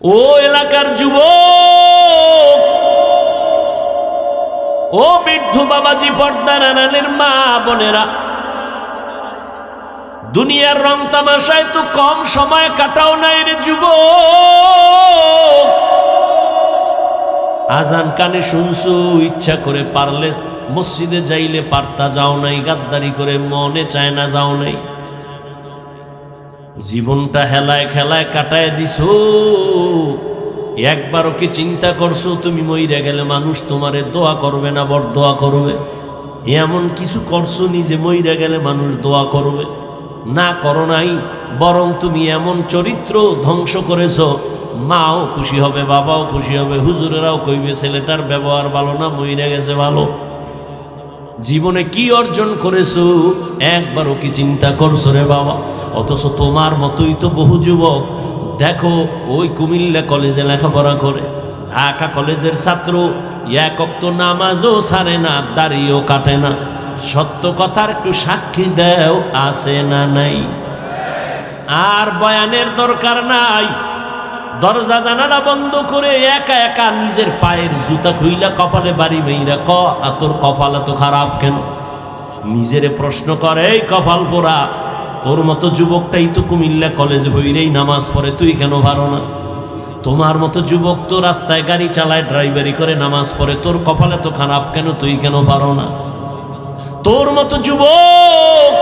ও এলাকার যুবক, ও বৃদ্ধ বাবাজি, পর্দার আড়ালের মা বোনেরা, দুনিয়ার রং তামাশায় তো কম সময় কাটাও নাই রে যুবক। আজান কানে শুনছো, ইচ্ছা করে পারলে মসজিদে যাইলে পারতা যাও নাই, গাদ্দারি করে মনে চায় না যাও নাই। জীবনটা হেলায় খেলায় কাটায় দিছো। একবারও কি চিন্তা করছো তুমি মইরা গেলে মানুষ তোমারে দোয়া করবে না বরদোয়া করবে? এমন কিছু করছো নিজে মইরা গেলে মানুষ দোয়া করবে? না করো নাই, বরং তুমি এমন চরিত্র ধ্বংস করেছো, মাও খুশি হবে, বাবাও খুশি হবে, হুজুরেরাও কইবে ছেলেটার ব্যবহার ভালো না, মইরা গেছে ভালো। জীবনে কি অর্জন করেছো একবারও কি চিন্তা করছো রে বাবা? অথচ তোমার মতোই তো বহু যুবক দেখো ওই কুমিল্লা কলেজে লেখাপড়া করে, ঢাকা কলেজের ছাত্র, এক ওয়াক্ত নামাজও ছাড়ে না, দাড়িও কাটে না। সত্য কথার একটু সাক্ষী দেও, আছে না নাই? আর বয়ানের দরকার নাই, দরজা জানালা বন্ধ করে একা একা নিজের পায়ের জুতা খুইলা কপালে বাড়ি মেইরা ক তোর কপাল এত খারাপ কেন? নিজেরে প্রশ্ন করে, এই কপাল পোড়া, তোর মতো যুবকটাই তো কুমিল্লা কলেজে বইরেই নামাজ পড়ে, তুই কেন পারো না? তোমার মতো যুবক তো রাস্তায় গাড়ি চালায়, ড্রাইভারি করে নামাজ পড়ে, তোর কপাল এত খারাপ কেন? তুই কেন পারো না? তোর মতো যুবক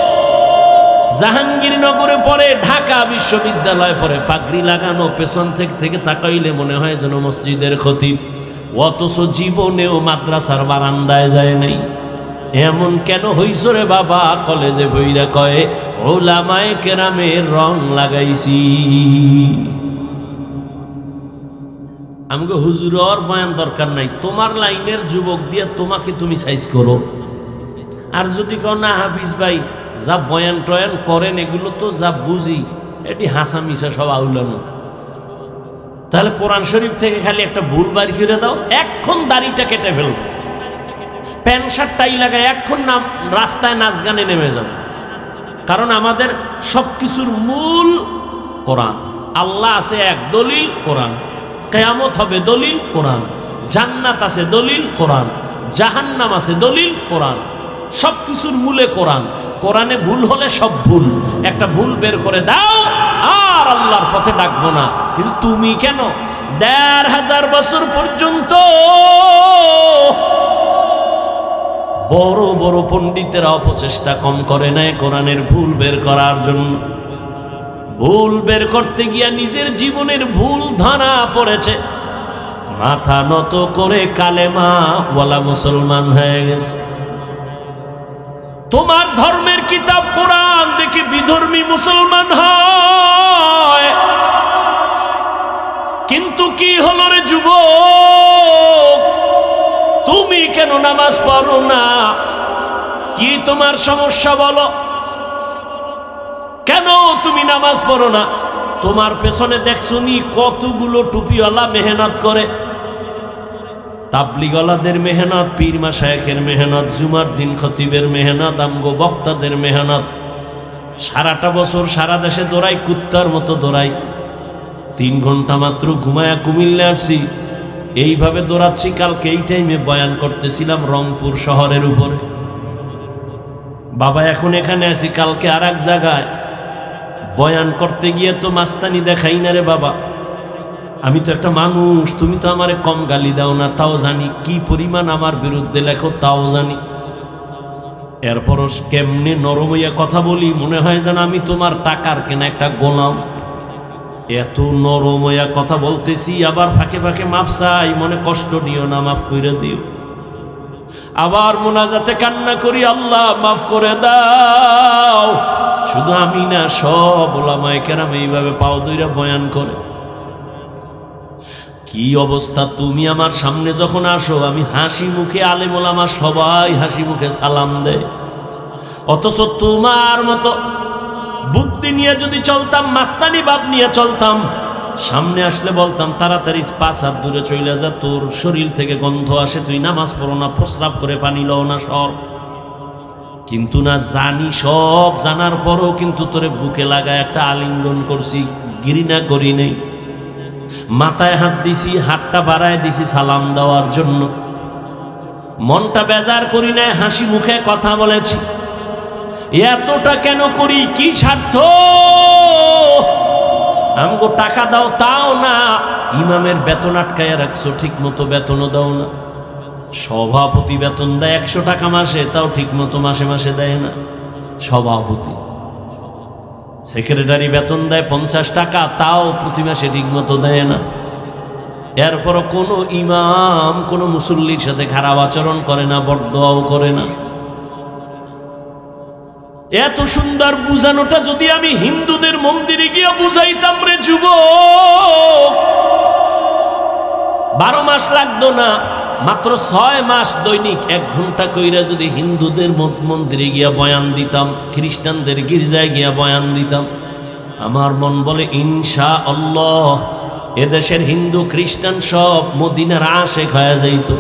জাহাঙ্গীরনগরে পড়ে, ঢাকা বিশ্ববিদ্যালয়ে পড়ে, পাগড়ি লাগানো, পেছন থেকে তাকাইলে মনে হয় যেন মসজিদের খতিব, অথচ জীবনেও মাদ্রাসার বারান্দায় যায় নাই। এমন কেন হইছ রে বাবা? কলেজে বইরা কয়ে ওলামায়ে কেরামের রং লাগাইছি। আমাকে হুজুর বয়ান দরকার নাই, তোমার লাইনের যুবক দিয়ে তোমাকে তুমি সাইজ করো। আর যদি কও না হাফিজ ভাই যা বয়ান টয়ান করেন এগুলো তো যা বুঝি এটি হাসা মিশা সব আউলানো, তাহলে কোরআন শরীফ থেকে খালি একটা ভুল বাড়ি করে দাও, এখন দাড়িটা কেটে ফেলবো, প্যান্ট শার্ট টাই লাগায় এখন নাম রাস্তায় নাচ গানে নেমে যাও। কারণ আমাদের সব কিছুর মূল কোরআন। আল্লাহ আছে এক, দলিল কোরআন। কিয়ামত হবে দলিল কোরআন। জান্নাত আছে দলিল কোরআন। জাহান্নাম আছে দলিল কোরআন। সব কিছুর মূলে কোরআন। কোরআনে ভুল হলে সব ভুল, একটা ভুল বের করে দাও আর আল্লাহর পথে ডাকবো না। কিন্তু তুমি কেন ১৫০০ বছর পর্যন্ত বড় বড় পণ্ডিতেরা অপচেষ্টা কম করে নাই কোরআনের ভুল বের করার জন্য। ভুল বের করতে গিয়া নিজের জীবনের ভুল ধরা পড়েছে, মাথা নত করে কালেমা ওয়ালা মুসলমান হয়ে গেছে। তোমার ধর্মের কিতাব কোরআন দেখে বিধর্মী মুসলমান হয়, কিন্তু কি হলো রে যুবক, তুমি কেন নামাজ পড়ো না? কি তোমার সমস্যা বলো? কেন তুমি নামাজ পড়ো না? তোমার পেছনে দেখছো নি কতগুলো টুপিওয়ালা মেহনত করে? তাবলিগওয়ালাদের মেহনত, পীর মাশায়েখের মেহনত, জুমার দিন খতিবের মেহনত, আমগো বক্তাদের মেহনত। সারাটা বছর সারা দেশে দৌড়াই, কুত্তার মতো দৌড়াই। 3 ঘন্টা মাত্র ঘুমায়া কুমিল্লা আসছি, এইভাবে দৌড়াচ্ছি। কালকে এই টাইমে বয়ান করতেছিলাম রংপুর শহরের উপরে। বাবা এখন এখানে আছি, কালকে আর এক জায়গায় বয়ান করতে গিয়ে তো মাস্তানি দেখাই না রে বাবা। আমি তো একটা মানুষ, তুমি তো আমারে কম গালি দাও না, তাও জানি। কি পরিমাণ আমার বিরুদ্ধে লেখো তাও জানি। এরপরও কেমনে নরম হইয়া কথা বলি, মনে হয় যেন আমি তোমার টাকার কেনা একটা গোলাম। এত নরম হইয়া কথা বলতেছি, আবার ফাঁকে ফাঁকে মাফ চাই, মনে কষ্ট দিও না, মাফ করে দিও। আবার মোনাজাতে কান্না করি, আল্লাহ মাফ করে দাও। শুধু আমি না, সব ওলামায়ে কেরাম এইভাবে পাও দইরা বয়ান করে। কি অবস্থা! তুমি আমার সামনে যখন আসো, আমি হাসি মুখে, আলেম ওলামা সবাই হাসি মুখে সালাম দেয়। অথচ তোমার মতো বুদ্ধি নিয়ে যদি চলতাম, মাস্তানি ভাব নিয়ে চলতাম, সামনে আসলে বলতাম তাড়াতাড়ি 5 হাত দূরে চলে যা, তোর শরীর থেকে গন্ধ আসে, তুই নামাজ পড়ো না, প্রস্রাব করে পানি লও না, সর। কিন্তু না, জানি, সব জানার পরও কিন্তু তোরে বুকে লাগায় একটা আলিঙ্গন করছি, ঘৃণা করি নেই। মাথায় হাত দিছি, হাতটা বাড়ায় দিছি সালাম দেওয়ার জন্য। মনটা বেজার করি নাই, হাসি মুখে কথা বলেছি। এতটা কেন করি? কি স্বার্থ? আমগো টাকা দাও তাও না, ইমামের বেতন আটকায় রাখছো, ঠিক মতো বেতনও দাও না। সভাপতি বেতন দেয় 100 টাকা মাসে, তাও ঠিক মতো মাসে মাসে দেয় না সভাপতি। সেক্রেটারি বেতন দেয় 50 টাকা, তাও প্রতি মাসে ঠিক মতো দেয় না। এরপরও কোনো ইমাম কোনো মুসল্লির সাথে খারাপ আচরণ করে না, বরদোয়াও করে না। এত সুন্দর বুঝানোটা যদি আমি হিন্দুদের মন্দিরে গিয়ে বুঝাইতাম রে যুবক, 12 মাস লাগতো না, মাত্র 6 মাস দৈনিক 1 ঘন্টা কইরা যদি হিন্দুদের মন্দিরে গিয়া বয়ান দিতাম, খ্রিস্টানদের গির্জায় গিয়া বয়ান দিতাম, আমার মন বলে ইনশাআল্লাহ এদেশের হিন্দু খ্রিস্টান সব মদিনার আশেক হয়ে যাইত।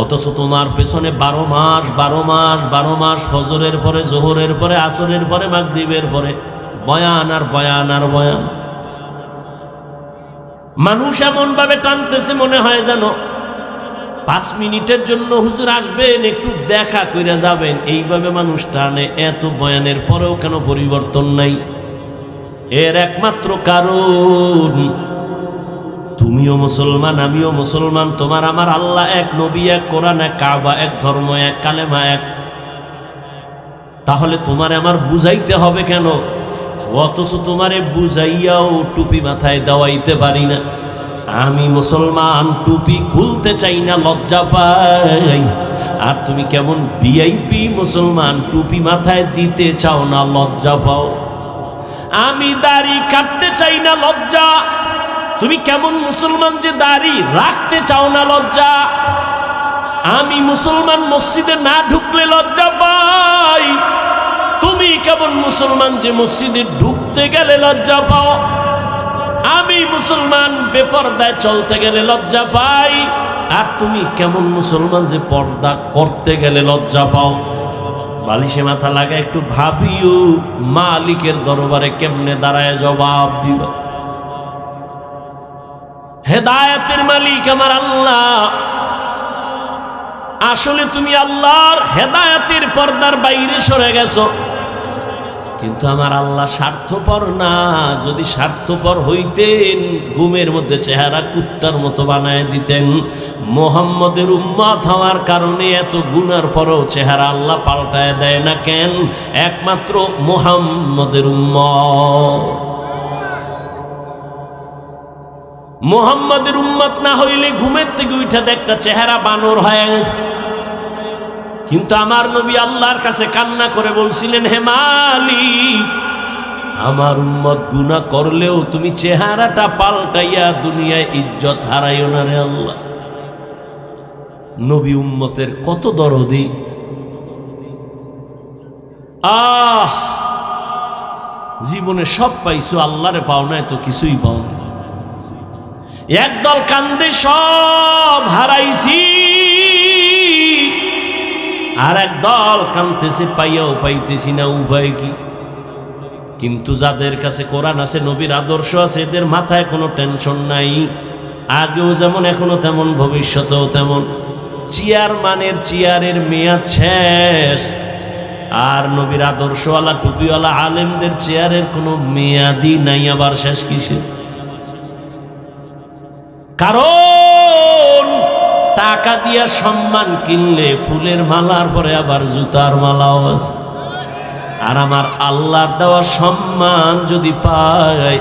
অথচ তোমার পেছনে 12 মাস 12 মাস 12 মাস ফজরের পরে, জোহরের পরে, আসরের পরে, মাগরিবের পরে বয়ান আর বয়ান আর বয়ান। মানুষ এমন ভাবে টানতেছে মনে হয় যেন 5 মিনিটের জন্য হুজুর আসবেন, একটু দেখা কইরা যাবেন, এইভাবে মানুষ টানে। এত বয়ানের পরেও কেন পরিবর্তন নাই? এর একমাত্র কারণ তুমিও মুসলমান, আমিও মুসলমান, তোমার আমার আল্লাহ এক, নবী এক, কোরআন এক, কাবা এক, ধর্ম এক, কালেমা এক। তাহলে তোমারে আমার বুঝাইতে হবে কেন? অথচ তোমারে বুঝাইয়াও টুপি মাথায় দেওয়াইতে পারি না। আমি মুসলমান, টুপি খুলতে চাই না, লজ্জা পাই। আর তুমি কেমন ভিআইপি মুসলমান, টুপি মাথায় দিতে চাও না, লজ্জা পাও। আমি দাড়ি কাটতে চাই না, লজ্জা। তুমি কেমন মুসলমান যে দাড়ি রাখতে চাও না, লজ্জা। আমি মুসলমান, মসজিদে না ঢুকলে লজ্জা পাই। তুমি কেমন মুসলমান যে মসজিদে ঢুকতে গেলে লজ্জা পাও। আমি মুসলমান, বেপরদায় চলতে গেলে লজ্জা পাই। আর তুমি কেমন মুসলমান যে পর্দা করতে গেলে লজ্জা পাও। বালিশে মাথা লাগা একটু ভাবিও, মালিকের দরবারে কেমনে দাঁড়ায় জবাব দিবা। হেদায়েতের মালিক আমার আল্লাহ। আসলে তুমি আল্লাহর হেদায়েতের পর্দার বাইরে সরে গেছো। কিন্তু আমার আল্লাহ স্বার্থপর না। যদি স্বার্থপর হইতেন, ঘুমের মধ্যে চেহারা কুত্তার মতো বানায় দিতেন। মুহাম্মদের উম্মত হওয়ার কারণে এত গুনার পরেও চেহারা আল্লাহ পাল্টায় দেয় না কেন? একমাত্র মুহাম্মদের উম্মত। মুহাম্মদের উম্মত না হইলে ঘুমের থেকে উঠা দেখটা চেহারা বানর হয়ে গেছে। কিন্তু আমার নবী আল্লাহর কাছে কান্না করে বলছিলেন, হে মালিক, আমার উম্মত গুনাহ করলেও তুমি চেহারাটা পাল্টাইয়া দুনিয়ায় ইজ্জত হারাইও না রে আল্লাহ। নবী উম্মতের কত দরদি। জীবনে সব পাইছো, আল্লাহরে পাও নাই তো কিছুই পাও না। একদল কান্দে সব হারাইছি, আর একদল কাঁদতেছে পাইয়াও পাইতেছি না, উপায় কি? কিন্তু যাদের কাছে কোরআন আছে, নবীর আদর্শ আছে, এদের মাথায় কোনো টেনশন নাই। আগেও যেমন, এখনো তেমন, ভবিষ্যতেও তেমন। চেয়ারম্যানের চেয়ারের মেয়াদ শেষ, আর নবীর আদর্শওয়ালা টুপিওয়ালা আলেমদের চেয়ারের কোনো মেয়াদই নাই। আবার শেষ কিসের? কারণ টাকা দিয়া সম্মান কিনলে ফুলের মালার পরে আবার জুতার মালাও আছে। আর আমার আল্লাহর দেওয়া সম্মান যদি পাই,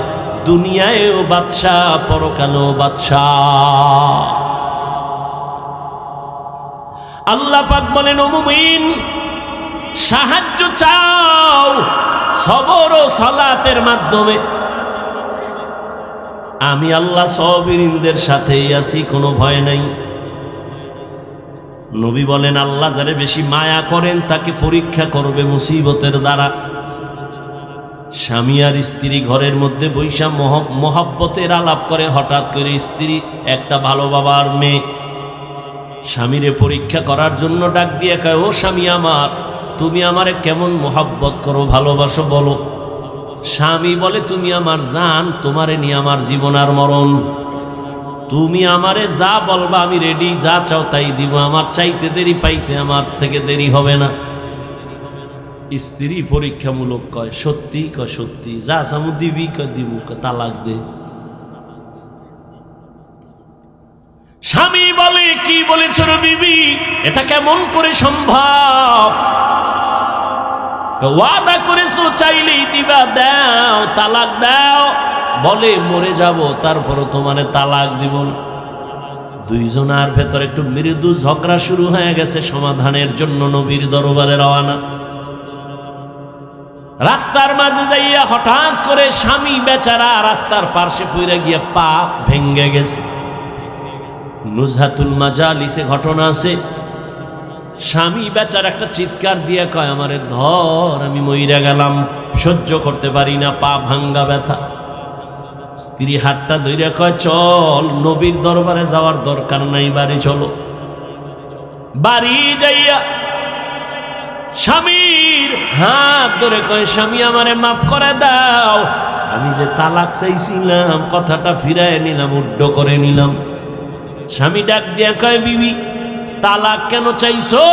দুনিয়ায়ও বাদশাহ, পরকালেও বাদশাহ। আল্লাহ পাক বলেন, ও মুমিন, সাহায্য চাও সবর ও সালাতের মাধ্যমে। আমি আল্লাহ সাবিরিনদের সাথেই আছি, কোনো ভয় নাই। নবী বলেন, আল্লাহ যারে বেশি মায়া করেন তাকে পরীক্ষা করবে মুসিবতের দ্বারা। স্বামী আর স্ত্রী ঘরের মধ্যে বৈশা মহব্বতের আলাপ করে, হঠাৎ করে স্ত্রী একটা ভালো বাবার মেয়ে স্বামীরে পরীক্ষা করার জন্য ডাক দিয়ে কয়, ও স্বামী আমার, তুমি আমারে কেমন মহব্বত করো, ভালোবাসো বলো। স্বামী বলে তুমি আমার জান, তোমারে নিয়ে আমার জীবন আর মরণ, তুমি আমারে যা বলবা আমি রেডি, যা চাও তাই দিব, আমার চাইতে দেরি পাইতে আমার থেকে দেরি হবে না। স্ত্রী পরীক্ষামূলক কয় সত্যি, কয় সত্যি, যা চামু দিবি, কয় দিব, তালাক দে। স্বামী বলে কি বলেছ রে বিবি, এটা কেমন করে সম্ভব? ওয়াদা করেছো চাইলেই দিবা, দাও, তালাক দাও। বলে মরে যাব তারপরও তোমারে তালাক দিব না। দুইজনের ভেতর একটু মৃদু ঝগড়া শুরু হয়ে গেছে, সমাধানের জন্য নবীর দরবারে রওনা। রাস্তার মাঝে যাইয়া হঠাৎ করে স্বামী বেচারা রাস্তার পাশে পড়ে গিয়া পা ভেঙ্গে গেছে। নুজহাতুল মাজালিসে ঘটনা আছে। স্বামী বেচারা একটা চিৎকার দিয়ে কয় আমারে ধর, আমি মইরা গেলাম, সহ্য করতে পারি না, পা ভাঙ্গা ব্যথা। স্ত্রী হাতটা ধইরা কয় চল, নবীর দরবারে যাওয়ার দরকার নাই, বাড়ি চলো। বাড়ি যাইয়া স্বামীর হাত ধরে কয় স্বামী আমারে মাফ করে দাও, আমি যে তালাক চাইছিলাম কথাটা ফিরায় নিলাম, উড্ড করে নিলাম। স্বামী ডাক দিয়া কয় বিবি তালাক কেন চাইছো?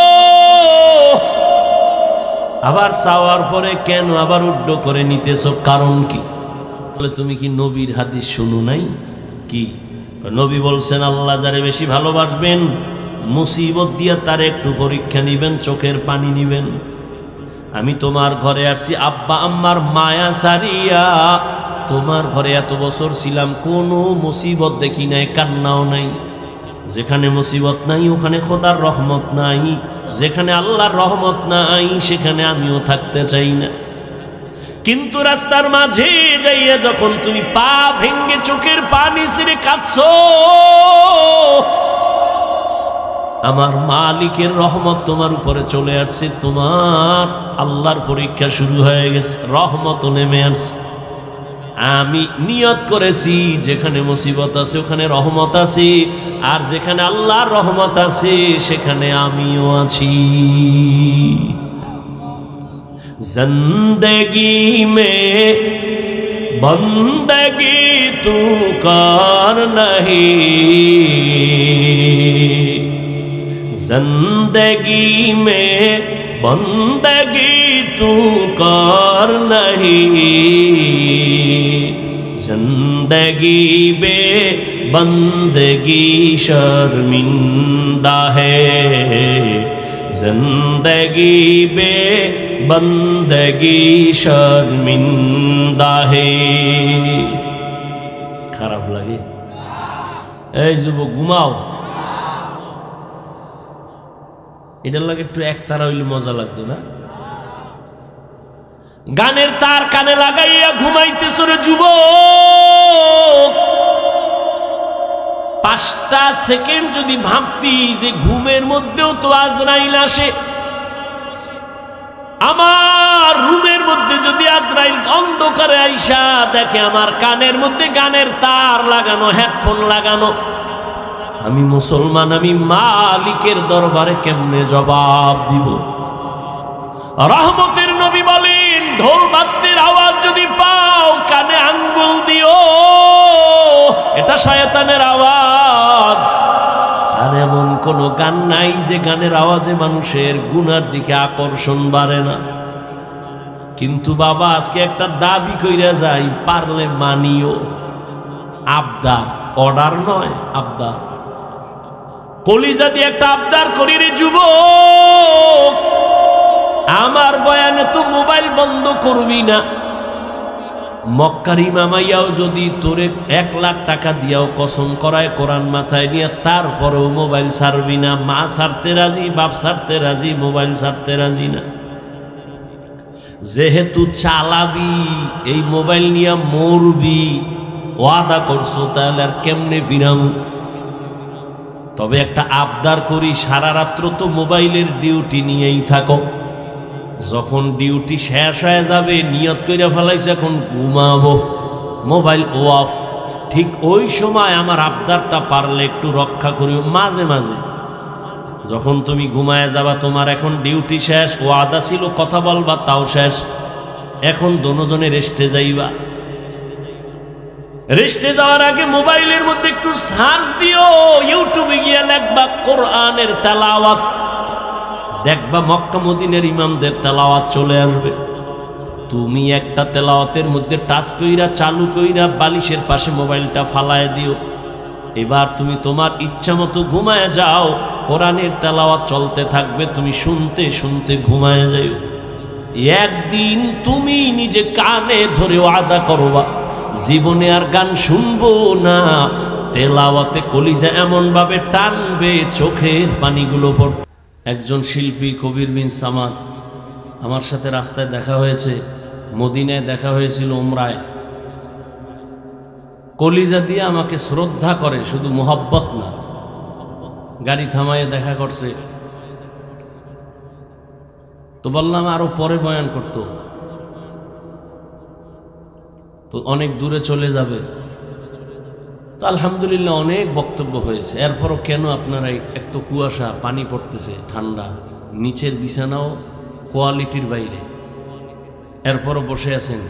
আবার চাওয়ার পরে কেন আবার উড্ড করে নিতেছো, কারণ কি? বলে তুমি কি নবীর হাদিস শুনো নাই? কি নবী বলছেন আল্লাহ যারে বেশি ভালোবাসবেন মুসিবত দিয়া তার একটু পরীক্ষা নিবেন, চোখের পানি নিবেন। আমি তোমার ঘরে আসছি আব্বা আম্মার মায়া সারিয়া, তোমার ঘরে এত বছর ছিলাম, কোনো মুসিবত দেখি নাই, কান্নাও নাই। যেখানে মুসিবত নাই ওখানে খোদার রহমত নাই, যেখানে আল্লাহর রহমত নাই সেখানে আমিও থাকতে চাই না। কিন্তু রাস্তার মাঝে যাইয়া যখন তুমি পা ভেঙ্গে চোখের পানি ছেড়ে কাঁদছো, আমার মালিকের রহমত তোমার উপরে চলে আসছে, তোমার আল্লাহর পরীক্ষা শুরু হয়ে গেছে, রহমত নেমে আসছে। আমি নিয়ত করেছি যেখানে মুসিবত আছে ওখানে রহমত আছে, আর যেখানে আল্লাহর রহমত আছে সেখানে আমিও আছি। জিন্দেগি মে বন্দগি তু কর নহি, জিন্দেগি মে বন্দগি তু কর নহি, जिंदगी बे बंदगी शर्मिंदा है, जिंदगी बे बंदगी शर्मिंदा है। খারাপ লাগে? এই যুবক ঘুমাও, এটার লাগে একটু একতারা হইলে মজা লাগতো না? গানের তার কানে লাগাইয়া ঘুমাইতেছ রে যুবক, 5টা সেকেন্ড যদি ভাবতি যে ঘুমের মধ্যেও তো আজরাইল আসে, আমার রুমের মধ্যে যদি আজরাইল অন্ধকারে আইসা দেখে আমার কানের মধ্যে গানের তার লাগানো, হেডফোন লাগানো, আমি মুসলমান, আমি মালিকের দরবারে কেমনে জবাব দিব? রহমতের নবী বলেন ঢোল বাদ্যের আওয়াজ যদি পাও কানে আঙ্গুল দিও, এটা শয়তানের আওয়াজ। আর এমন কোন গান নাই যে গানের আওয়াজে মানুষের গুনার দিকে আকর্ষণ বাড়ে না। কিন্তু বাবা আজকে একটা দাবি কইরা যাই, পারলে মানিও। আবদার, অর্ডার নয়, আবদার। কলিজা দিয়ে একটা আবদার করি রে যুবক, আমার বয়ানে তো মোবাইল বন্ধ করবি না। মক্কার ইমামাইয়াও যদি তোরে 1 লাখ টাকা দিয়াও কসম করায় কোরআন মাথায় নিয়ে, তারপরেও মোবাইল ছাড়বি না। মা ছাড়তে রাজি, বাপ ছাড়তে রাজি, মোবাইল ছাড়তে রাজি না। যেহেতু চালাবি, এই মোবাইল নিয়ে মরবি, ওয়াদা করছো, তাহলে আর কেমনে ফিরাম? তবে একটা আবদার করি, সারা রাত্র তো মোবাইলের ডিউটি নিয়েই থাকো, যখন ডিউটি শেষ হয়ে যাবে নিয়ত কইরা ফেলাইছে এখন ঘুমাবো, মোবাইল অফ, ঠিক ওই সময় আমার আবদারটা পারলে একটু রক্ষা করিও। মাঝে মাঝে যখন তুমি ঘুমায় যাবা, তোমার এখন ডিউটি শেষ, ওয়াদা ছিল কথা বলবা তাও শেষ, এখন দোনোজনে রেস্টে যাইবা। রেস্টে যাওয়ার আগে মোবাইলের মধ্যে একটু সার্চ দিও, ইউটিউবে গিয়ে লিখবা কোরআনের তেলাওয়াত, দেখবা মক্কা মদিনার ইমামদের তেলাওয়াত চলে আসবে। তুমি একটা তেলাওয়াতের মধ্যে টাচ কইরা চালু কইরা বালিশের পাশে মোবাইলটা ফালায় দিও। এবার তুমি তোমার ইচ্ছা মতো ঘুমায় যাও, কোরআনের তেলাওয়াত চলতে থাকবে, তুমি শুনতে শুনতে ঘুমায় যাও। একদিন তুমি নিজে কানে ধরে ওয়াদা করবা জীবনে আর গান শুনবো না। তেলাওয়াতে কলিজা এমন ভাবে টানবে চোখের পানিগুলো পড়বে। একজন শিল্পী কবির বিন সামাদ আমার সাথে রাস্তায় দেখা হয়েছে, মদিনায় দেখা হয়েছিল উমরায়। কলিজা দিয়ে আমাকে শ্রদ্ধা করে, শুধু মোহব্বত না। গাড়ি থামায়ে দেখা করছে, তো বললাম আরো পরে বয়ান করতো, তো অনেক দূরে চলে যাবে। তো আলহামদুলিল্লাহ অনেক বক্তব্য হয়েছে। এরপরও কেন আপনারা এত কুয়াশা, পানি পড়তেছে, ঠান্ডা, নিচের বিছানাও কোয়ালিটির বাইরে, এরপরও বসে আছেন।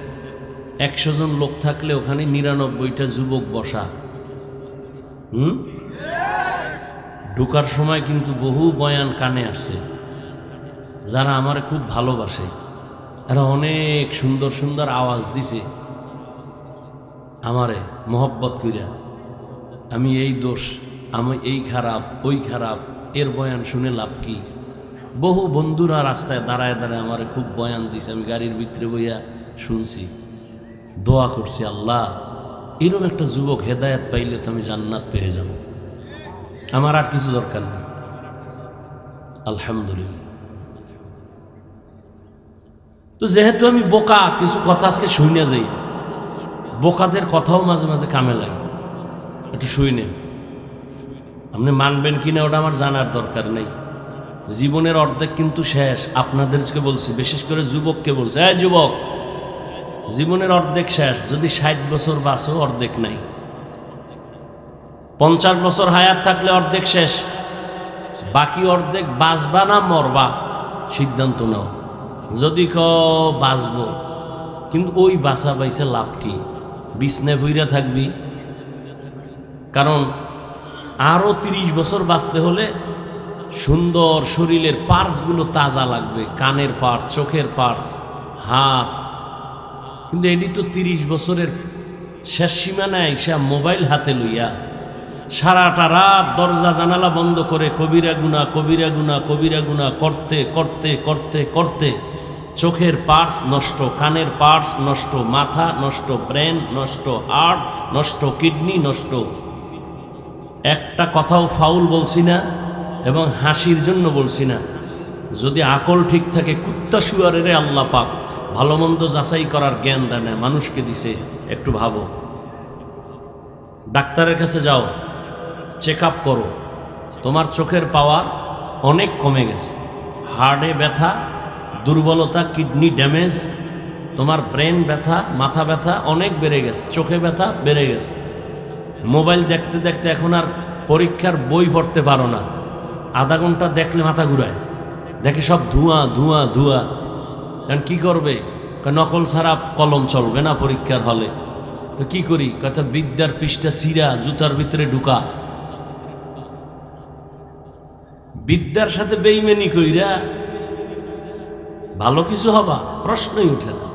100 জন লোক থাকলে ওখানে 99টা যুবক বসা। ঢুকার সময় কিন্তু বহু বয়ান কানে আসছে, যারা আমারে খুব ভালোবাসে, এরা অনেক সুন্দর সুন্দর আওয়াজ দিছে আমারে মোহব্বত কইরা। আমি এই দোষ, আমি এই খারাপ, ওই খারাপ, এর বয়ান শুনে লাভ কি? বহু বন্ধুরা রাস্তায় দাঁড়ায় দাঁড়ায় আমারে খুব বয়ান দিছে, আমি গাড়ির ভিতরে বইয়া শুনছি, দোয়া করছি, আল্লাহ এরকম একটা যুবক হেদায়েত পাইলে তো আমি জান্নাত পেয়ে যাব, আমার আর কিছু দরকার নেই। আলহামদুলিল্লাহ। তো যেহেতু আমি বোকা, কিছু কথা আজকে শুনে যাই। বোকাদের কথাও মাঝে মাঝে কামে লাগে, একটু শুনেন। আপনি মানবেন কিনা ওটা আমার জানার দরকার নেই। জীবনের অর্ধেক কিন্তু শেষ। আপনাদেরকে বলছি, বিশেষ করে যুবককে বলছি, এই যুবক, জীবনের অর্ধেক শেষ। যদি 60 বছর বাঁচো, অর্ধেক নাই। 50 বছর হায়াত থাকলে অর্ধেক শেষ, বাকি অর্ধেক বাঁচবা না মরবা, সিদ্ধান্ত নাও। যদি বাঁচবো, কিন্তু ওই বাঁচা বাইছে লাভ কি? বিছনায় বইরা থাকবি। কারণ আরো 30 বছর বাঁচতে হলে সুন্দর শরীরের পার্টসগুলো তাজা লাগবে, কানের পার্ট, চোখের পার্টস, হাত। কিন্তু এটি তো 30 বছরের শেষ সীমানায় সে মোবাইল হাতে লইয়া সারাটা রাত দরজা জানালা বন্ধ করে কবিরা গুনাহ, কবিরা গুনাহ, কবিরা গুনাহ করতে করতে করতে করতে চোখের পার্টস নষ্ট, কানের পার্টস নষ্ট, মাথা নষ্ট, ব্রেন নষ্ট, হার্ট নষ্ট, কিডনি নষ্ট। একটা কথাও ফাউল বলছি না এবং হাসির জন্য বলছি না। যদি আকল ঠিক থাকে, কুত্তা শুয়ারের আল্লাহ পাক ভালো মন্দ যাচাই করার জ্ঞান দেয় না, মানুষকে দিছে। একটু ভাবো, ডাক্তারের কাছে যাও, চেক আপ করো, তোমার চোখের পাওয়ার অনেক কমে গেছে, হার্টে ব্যথা, দুর্বলতা, কিডনি ড্যামেজ, তোমার ব্রেন ব্যথা, মাথা ব্যথা অনেক বেড়ে গেছে, চোখে ব্যথা বেড়ে গেছে। মোবাইল দেখতে দেখতে এখন আর পরীক্ষার বই পড়তে পারো না, আধা ঘন্টা দেখলে মাথা ঘুরায়, দেখে সব ধোঁয়া ধোঁয়া ধোঁয়া। কারণ কি করবে, নকল ছাড়া কলম চলবে না পরীক্ষার হলে। তো কি করি, কথা বিদ্যার পৃষ্ঠা সিরা জুতার ভিতরে ঢুকা। বিদ্যার সাথে বেইমানি কইরা ভালো কিছু হবা প্রশ্নই উঠে না।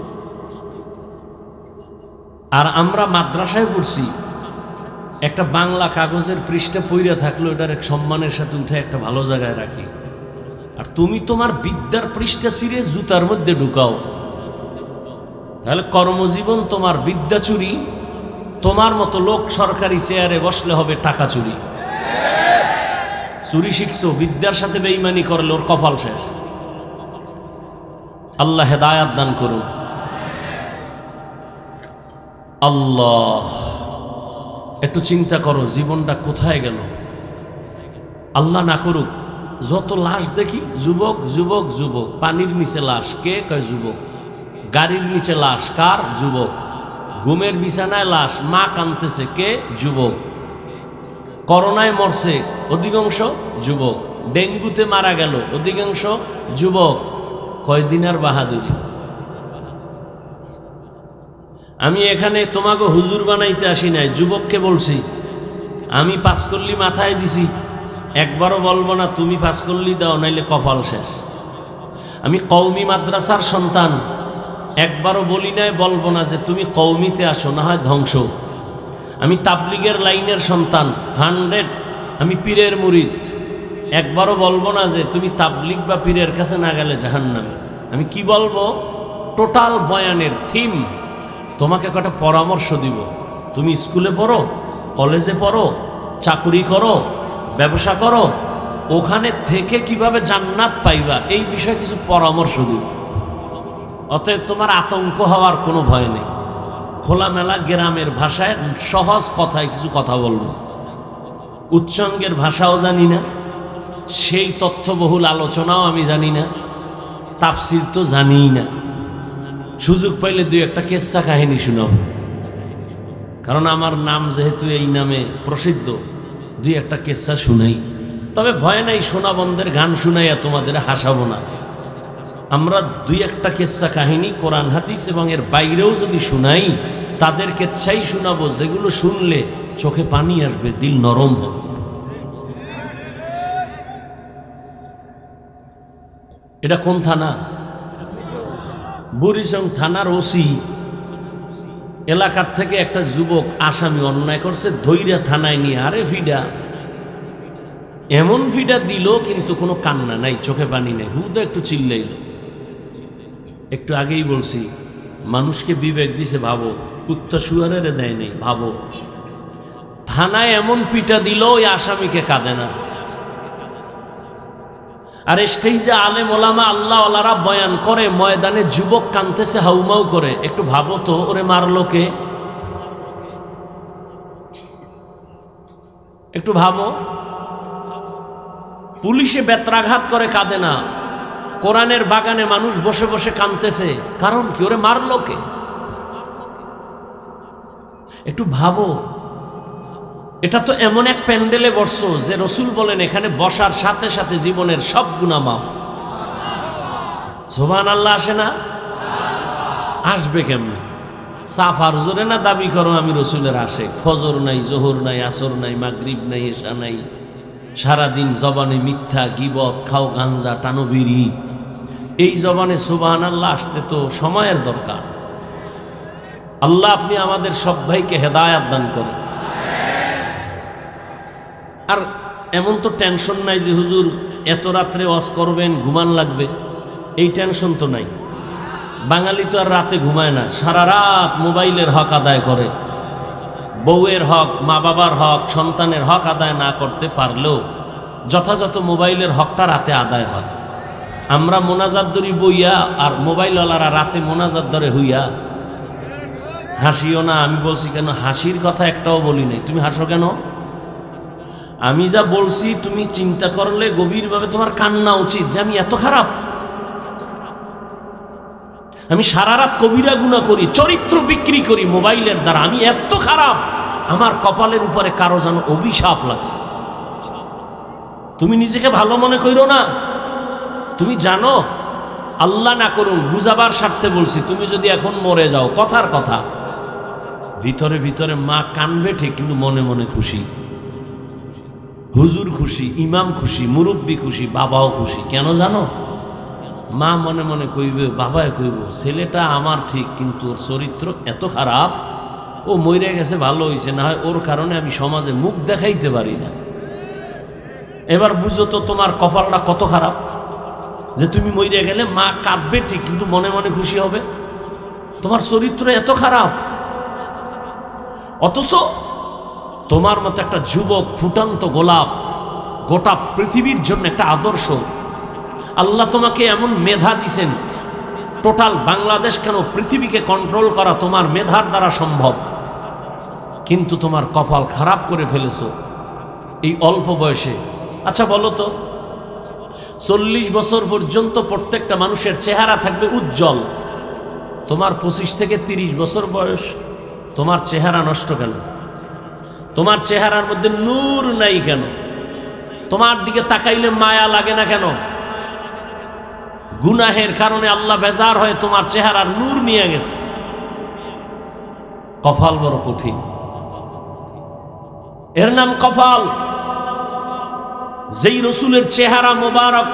আর আমরা মাদ্রাসায় পড়ছি, একটা বাংলা কাগজের পৃষ্ঠা পইরা থাকলো, এটার এক সম্মানের সাথে উঠে একটা ভালো জায়গায় রাখি। আর তুমি তোমার বিদ্যার পৃষ্ঠা ছিঁড়ে জুতার মধ্যে ঢুকাও, তাহলে কর্মজীবন তোমার বিদ্যা চুরি। তোমার মতো লোক সরকারি চেয়ারে বসলে হবে টাকা চুরি। চুরি শিখছো, বিদ্যার সাথে বেঈমানি করলে ওর কপাল শেষ। আল্লাহ হেদায়াত দান করুন। আল্লাহ, একটু চিন্তা করো জীবনটা কোথায় গেল। আল্লাহ না করুক যত লাশ দেখি, যুবক যুবক যুবক, পানির নিচে লাশ, কে কয় যুবক, গাড়ির নিচে লাশ, কার, যুবক, ঘুমের বিছানায় লাশ, মা কাঁদতেছে, কে, যুবক, করোনায় মরছে অধিকাংশ যুবক, ডেঙ্গুতে মারা গেল অধিকাংশ যুবক। কয়দিন আর বাহাদুরি। আমি এখানে তোমাকে হুজুর বানাইতে আসি নাই, যুবককে বলছি। আমি পাঁচকল্লি মাথায় দিছি, একবারও বলবো না তুমি পাঁচকল্লি দাও নাইলে কপাল শেষ। আমি কওমি মাদ্রাসার সন্তান, একবারও বলি নাই বলবো না যে তুমি কওমিতে আসো, না হয় ধ্বংস। আমি তাবলিগের লাইনের সন্তান 100, আমি পীরের মুরিদ, একবারও বলবো না যে তুমি তাবলিগ বা পীরের কাছে না গেলে জাহান্নামী। আমি কি বলবো, টোটাল বয়ানের থিম তোমাকে কটা পরামর্শ দিব। তুমি স্কুলে পড়ো, কলেজে পড়ো, চাকুরি করো, ব্যবসা করো, ওখানে থেকে কিভাবে জান্নাত পাইবা এই বিষয়ে কিছু পরামর্শ দিব। অতএব তোমার আতঙ্ক হওয়ার কোনো ভয় নেই। খোলামেলা গ্রামের ভাষায় সহজ কথায় কিছু কথা বলবো। উচ্চাঙ্গের ভাষাও জানি না, সেই তথ্যবহুল আলোচনাও আমি জানি না, তাফসির তো জানিই না। সুযোগ পাইলে দুই একটা কেচ্ছা কাহিনী শোনাব, কারণ আমার নাম যেহেতু এই নামে প্রসিদ্ধ, দুই একটা কেচ্ছা শুনাই। তবে ভয় নাই, সোনাবন্ধের গান শুনাইয়া তোমাদের হাসাবো না। আমরা দুই একটা কেচ্ছা কাহিনী কোরআন হাদিস এবং এর বাইরেও যদি শুনাই, তাদের কেচ্ছাই শোনাবো যেগুলো শুনলে চোখে পানি আসবে, দিল নরম হবে। এটা কোন থানা? বুড়িচং থানার ওসি এলাকার থেকে একটা যুবক আসামি অন্যায় করছে, ধৈর্য থানায় নিয়ে আরে ফিডা, এমন ফিডা দিল কিন্তু কোনো কান্না নাই, চোখে পানি নেই, হুদা একটু চিল্লাইল। একটু আগেই বলছি মানুষকে বিবেক দিছে, ভাবো, কুত্তা শুয়ারের দেয় নেই, ভাবো। থানায় এমন পিটা দিল ওই আসামিকে কাঁদে না। আর স্টেজে আলেম ওলামা আল্লাহ ওয়ালারা বয়ান করে, ময়দানে যুবক কাঁদতেছে হাউমাউ করে। একটু ভাবো তো, ওরে মারলো কে? একটু ভাবো। পুলিশে বেত্রাঘাত করে কাঁদে না, কোরআনের বাগানে মানুষ বসে বসে কাঁদতেছে, কারণ কি? ওরে মারলো কে? একটু ভাবো। এটা তো এমন এক প্যান্ডেলে বসছো যে রসুল বলেন এখানে বসার সাথে সাথে জীবনের সব গুনাহ মাফ। সুবহানাল্লাহ আসে না? আসবে কেমনে? সাফার জোরে না দাবি করো আমি রসুলের আশেক। ফজর নাই, জোহর নাই, আসর নাই, মাগরিব নাই, এশা নাই, সারাদিন জবানে মিথ্যা, গীবত, খাও গাঞ্জা, টানো বিড়ি। এই জবানে সুবহানাল্লাহ আসতে তো সময়ের দরকার। আল্লাহ আপনি আমাদের সব ভাইকে হেদায়াত দান করেন। আর এমন তো টেনশন নাই যে হুজুর এত রাত্রে ওয়াজ করবেন, ঘুমান লাগবে, এই টেনশন তো নাই। বাঙালি তো আর রাতে ঘুমায় না, সারা রাত মোবাইলের হক আদায় করে। বউয়ের হক, মা বাবার হক, সন্তানের হক আদায় না করতে পারলেও যথাযথ মোবাইলের হকটা রাতে আদায় হয়। আমরা মোনাজাত ধরি বইয়া, আর মোবাইলওয়ালারা রাতে মোনাজাত ধরে হইয়া। হাসিও না। আমি বলছি কেন? হাসির কথা একটাও বলি নাই। তুমি হাসো কেন? আমি যা বলছি তুমি চিন্তা করলে গভীরভাবে তোমার কান্না উচিত যে আমি এত খারাপ, আমি সারা রাত কবিরা গুনাহ করি, চরিত্র বিক্রি করি মোবাইলের দ্বারা, আমি এত খারাপ, আমার কপালের উপরে কারো যেন অভিশাপ লাগছে। তুমি নিজেকে ভালো মনে করো না। তুমি জানো, আল্লাহ না করুন, বুঝাবার স্বার্থে বলছি, তুমি যদি এখন মরে যাও, কথার কথা, ভিতরে ভিতরে মা কানবে ঠিক, কিন্তু মনে মনে খুশি, হুজুর খুশি, ইমাম খুশি, মুরব্বী খুশি, বাবাও খুশি। কেন জানো? মা মনে মনে কইবে, বাবায় কইব, ছেলেটা আমার ঠিক, কিন্তু ওর চরিত্র এত খারাপ, ও মরে গেছে ভালো হয়েছে, না হয় ওর কারণে আমি সমাজে মুখ দেখাইতে পারি না। এবার বুঝো তো তোমার কপালটা কত খারাপ যে তুমি মরে গেলে মা কাঁদবে ঠিক, কিন্তু মনে মনে খুশি হবে। তোমার চরিত্র এত খারাপ, অথচ তোমার মতো একটা যুবক, ফুটান্ত গোলাপ, গোটা পৃথিবীর জন্য একটা আদর্শ। আল্লাহ তোমাকে এমন মেধা দিছেন, টোটাল বাংলাদেশ কেন পৃথিবীকে কন্ট্রোল করা তোমার মেধার দ্বারা সম্ভব, কিন্তু তোমার কপাল খারাপ করে ফেলেছো এই অল্প বয়সে। আচ্ছা বলো তো, 40 বছর পর্যন্ত প্রত্যেকটা মানুষের চেহারা থাকবে উজ্জ্বল, তোমার 25 থেকে 30 বছর বয়স, তোমার চেহারা নষ্ট কেন? তোমার চেহারার মধ্যে নূর নাই কেন? তোমার দিকে তাকাইলে মায়া লাগে না কেন? গুনাহের কারণে আল্লাহ বেজার হয়ে তোমার চেহারার নূর নিয়ে গেছে। কফাল বড় কঠিন, এর নাম কফাল। যেই রসুলের চেহারা মোবারক,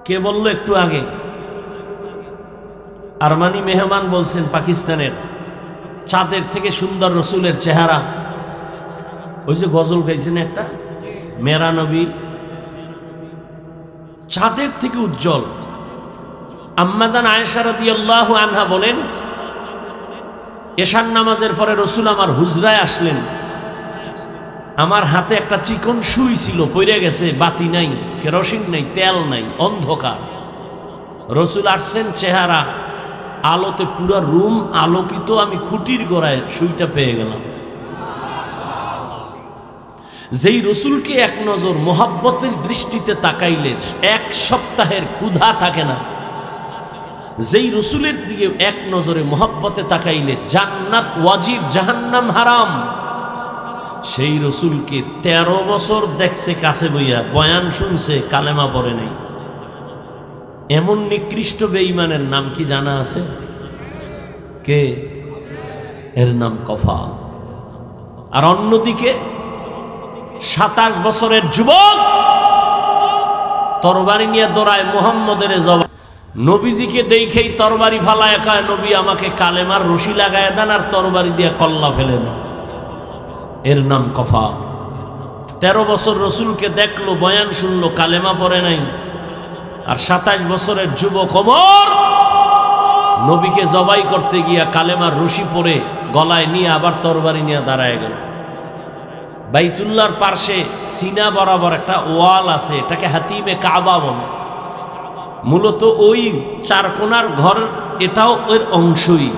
কে বলল একটু আগে? আরমানি মেহমান বলছেন পাকিস্তানের, চাঁদের থেকে সুন্দর রসুলের চেহারা। ওই যে গজল গাইছেন একটা, মেরা নবী চাঁদের থেকে উজ্জ্বল। আম্মাজান আয়েশা রাদিয়াল্লাহু আনহা বলেন, এশার নামাজের পরে রসুল আমার হুজরায় আসলেন। আমার হাতে একটা চিকন সুই ছিল, পড়ে গেছে, বাতি নাই, কেরোসিন নাই, তেল নাই, অন্ধকার। রসুল আসছেন, চেহারা আলোতে পুরো রুম আলোকিত। আমি খুঁটির গোড়ায় সুইটা পেয়ে গেলাম। যেই রসুলকে এক নজর মোহাব্বতের দৃষ্টিতে তাকাইলে এক সপ্তাহের ক্ষুধা থাকে না, যেই রসুলের দিকে এক নজরে মোহাব্বতে তাকাইলে জান্নাত ওয়াজিব, জাহান্নাম হারাম, সেই রসুলকে 13 বছর দেখছে কাছে বইয়া, বয়ান শুনছে, কালেমা পড়ে নেই। এমন নিকৃষ্ট বেঈমানের নাম কি জানা আছে? কে? এর নাম কফাল। আর অন্যদিকে 27 বছরের যুবক তরবারি নিয়ে দৌড়ায় মুহাম্মদের জবাব। নবীজিকে দেখেই তরবারি ফালায়, কয় নবী আমাকে কালেমার রশি লাগায় দেন আর তরবারি দিয়ে কল্লা ফেলে দেন। এর নাম কফাল। 13 বছর রসুলকে দেখলো, বয়ান শুনলো, কালেমা পড়ে নাই। আর 27 বছরের যুবক ওমর নবীকে জবাই করতে গিয়া কালেমার রশি পরে গলায় নিয়ে আবার তরবারি নিয়ে দাঁড়ায় গেল। বাইতুল্লাহর পাশে সিনা বরাবর একটা ওয়াল আছে, এটাকে হাতিমে কাবা বলে। মূলত ওই চারকোনার ঘর, এটাও এর অংশই।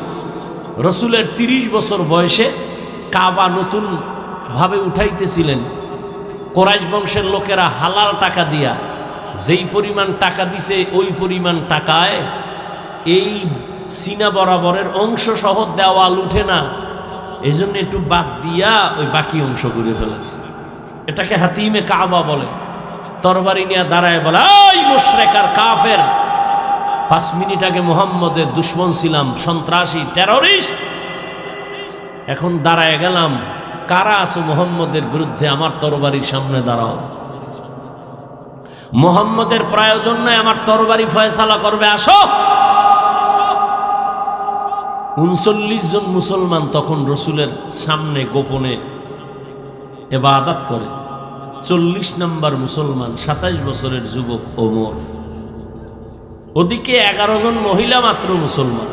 রসুলের 30 বছর বয়সে কাবা নতুন ভাবে উঠাইতেছিলেন। কোরাইশ বংশের লোকেরা হালাল টাকা দিয়া, যেই পরিমাণ টাকা দিছে ওই পরিমাণ টাকায় এই সিনা বরাবরের অংশ সহ দেওয়াল উঠে না, এই জন্য একটু বাদ দিয়া ওই বাকি অংশ করে ফেলেছে। এটাকে হাতিমে কাবা বলে। তরবারি নিয়ে দাঁড়ায় বলে, এই মুশরিক আর কাফের, 5 মিনিট আগে মুহাম্মদের দুশ্মন ছিলাম, সন্ত্রাসী, টেররিস্ট, এখন দাঁড়ায় গেলাম, কারা আছো মুহাম্মদের বিরুদ্ধে? আমার তরবারির সামনে দাঁড়াও। মুহাম্মদের প্রয়োজন নাই, আমার তরবারি ফয়সালা করবে, আসো। 39 জন মুসলমান তখন রসুলের সামনে গোপনে ইবাদত করে। 40 নম্বর মুসলমান 27 বছরের যুবক ওমর। ওদিকে 11 জন মহিলা মাত্র মুসলমান।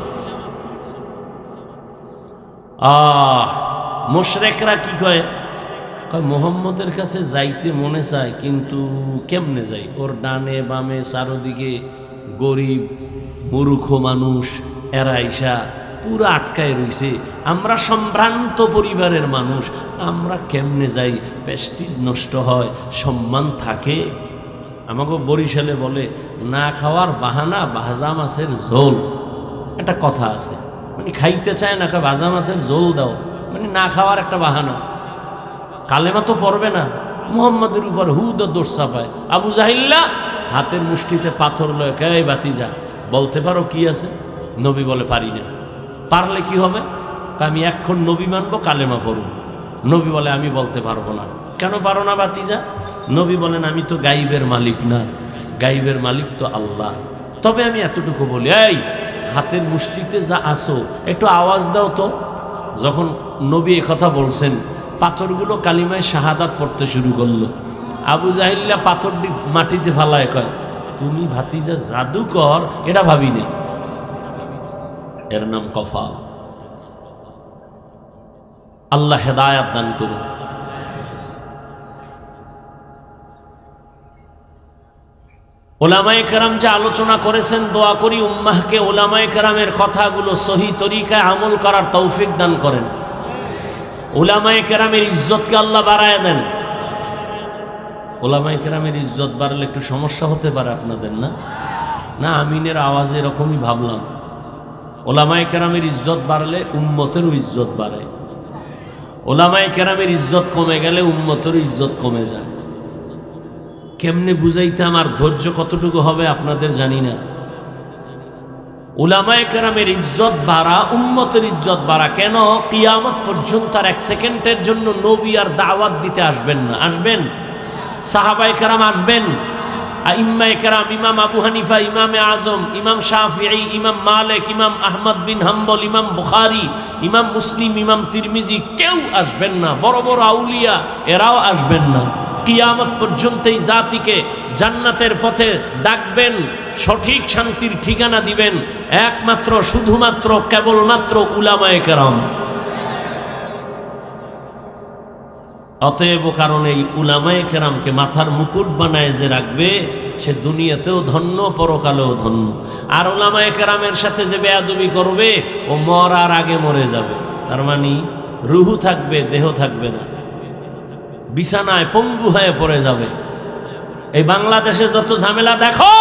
মুশরিকরা কি কয়? মুহাম্মদের কাছে যাইতে মনে চায়, কিন্তু কেমনে যাই? ওর ডানে বামে চারদিকে গরিব মূর্খ মানুষ, এরা আইসা পুরা আটকায় রইছে। আমরা সম্ভ্রান্ত পরিবারের মানুষ, আমরা কেমনে যাই? প্রেস্টিজ নষ্ট হয়, সম্মান থাকে। আমাকে বরিশালে বলে, না খাওয়ার বাহানা ভাজা মাছের ঝোল। একটা কথা আছে, মানে খাইতে চায় না, ভাজা মাছের ঝোল দাও, মানে না খাওয়ার একটা বাহানা। কালেমা তো পড়বে না, মুহাম্মদের উপর হুদ দোষ চাপায়। আবু জাহিল্লা হাতের মুষ্টিতে পাথর লয়, এই বাতিজা বলতে পারো কি আছে? নবী বলে, পারি না। পারলে কি হবে? আমি এখন নবী মানবো, কালেমা পড়ব। নবী বলে, আমি বলতে পারবো না। কেন পারো না বাতিজা? নবী বলেন, আমি তো গাইবের মালিক না, গাইবের মালিক তো আল্লাহ। তবে আমি এতটুকু বলি, এই হাতের মুষ্টিতে যা আসো একটু আওয়াজ দাও তো। যখন নবী কথা বলছেন, পাথরগুলো কালিমায় শাহাদাত পড়তে শুরু করলো। আবু জাহিল্লা পাথর মাটিতে ফালায়, কয় তুমি ভাতিজা জাদুকর, এটা ভাবি নেই। এর নাম কফাল। আল্লাহ হেদায়াত দান করুন। ওলামায়ে কেরাম যে আলোচনা করেছেন, দোয়া করি উম্মাহকে ওলামায়ে কেরামের কথাগুলো সহি তরিকায় আমল করার তৌফিক দান করেন। ওলামায়ে কেরামের ইজ্জতকে আল্লাহ বাড়ায় দেন। ওলামায়ে কেরামের ইজ্জত বাড়লে একটু সমস্যা হতে পারে আপনাদের, না? না, আমিনের আওয়াজে এরকমই ভাবলাম। ওলামায়ে কেরামের ইজ্জত বাড়লে উম্মতেরও ইজ্জত বাড়ে। ওলামায়ে কেরামের ইজ্জত কমে গেলে উম্মতেরও ইজ্জত কমে যায়। কেমনে বুঝাইতে আমার ধৈর্য কতটুকু হবে আপনাদের জানি না। উলামায়ে কেরামের ইজ্জত বাড়া, উম্মতের ইজ্জত বাড়া। কেন? কিয়ামত পর্যন্ত আর এক সেকেন্ডের জন্য নবী আর দাওয়াত দিতে আসবেন না। আসবেন? সাহাবায়ে কেরাম আসবেন? আইম্মায়ে কেরাম, ইমাম আবু হানিফা, ইমামে আজম, ইমাম শাফিঈ, ইমাম মালিক, ইমাম আহমদ বিন হাম্বল, ইমাম বুখারী, ইমাম মুসলিম, ইমাম তিরমিজি, কেউ আসবেন না। বড় বড় আউলিয়া এরাও আসবেন না। কিয়ামত পর্যন্ত এই জাতিকে জান্নাতের পথে ডাকবেন, সঠিক শান্তির ঠিকানা দিবেন একমাত্র শুধুমাত্র কেবলমাত্র উলামায়ে কেরাম। অতএব কারণ এই উলামায়ে কেরামকে মাথার মুকুট বানায় যে রাখবে সে দুনিয়াতেও ধন্য, পরকালেও ধন্য। আর উলামায়ে কেরামের সাথে যে বেয়াদবি করবে ও মরার আগে মরে যাবে। তার মানে রুহু থাকবে, দেহ থাকবে না, বিছানায় পঙ্গু হয়ে পড়ে যাবে। এই বাংলাদেশে যত ঝামেলা দেখো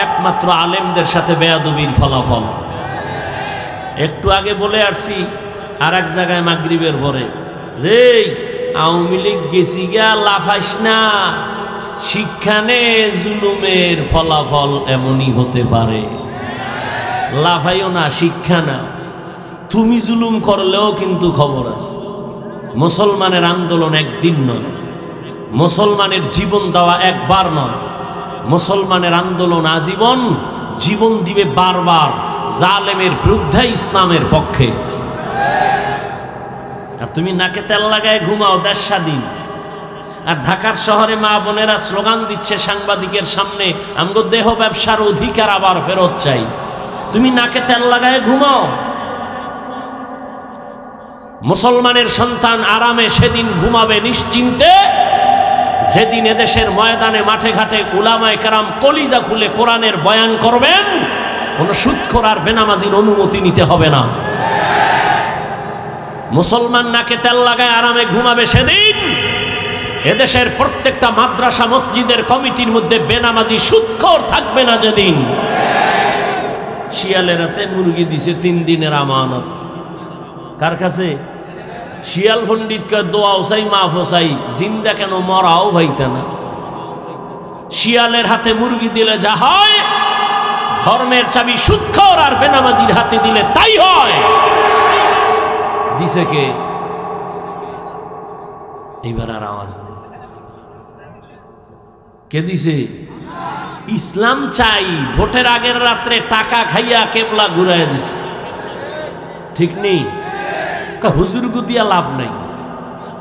একমাত্র আলেমদের সাথে বেয়াদবির ফলাফল। একটু আগে বলে আসছি আর এক জায়গায় মাগরিবের পরে যে আওয়ামী লীগ গেছি গিয়া লাফাইস না, শিক্ষানে জুলুমের ফলাফল এমনই হতে পারে। লাফাইও না, শিক্ষা না। তুমি জুলুম করলেও কিন্তু খবর আছে। মুসলমানের আন্দোলন একদিন নয়, মুসলমানের জীবন দেওয়া একবার নয়। মুসলমানের আন্দোলন আজীবন, জীবন দিবে বারবার জালেমের বিরুদ্ধে, ইসলামের পক্ষে। আর তুমি নাকে তেল লাগায় ঘুমাও দেশ স্বাধীন। আর ঢাকার শহরে মা বোনেরা স্লোগান দিচ্ছে সাংবাদিকের সামনে, আমগো দেহ ব্যবসার অধিকার আবার ফেরত চাই। তুমি নাকে তেল লাগায় ঘুমাও। মুসলমানের সন্তান আরামে সেদিন ঘুমাবে নিশ্চিন্তে যেদিন এদেশের ময়দানে মাঠে ঘাটে উলামায়ে কেরাম কলিজা খুলে কোরআনের বয়ান করবেন। কোন সুদখোর আর বেনামাজির অনুমতি নিতে হবে না। মুসলমান নাকে তেল লাগায় আরামে ঘুমাবে সেদিন এদেশের প্রত্যেকটা মাদ্রাসা মসজিদের কমিটির মধ্যে বেনামাজি সুদখোর থাকবে না যেদিন। শিয়ালের হাতে মুরগি দিছে 3 দিনের আমানত। কার কাছে? শিয়াল পণ্ডিত কয় দোয়াও চাই, মাফও চাই, জিন্দা কেন মরাও ভাইতা না। শিয়ালের হাতে মুরগি দিলে যা হয়, ধর্মের চাবি সুদখোর আর বেনামাজির হাতে দিলে তাই হয়। দিছে কে? এইবার আর আওয়াজ নেই। কে দিছে? ইসলাম চাই ভোটের আগের রাত্রে টাকা খাইয়া কেবলা ঘুরাইয়া দিছে। ঠিক নেই? হুজুর গুদিয়া লাভ নাই।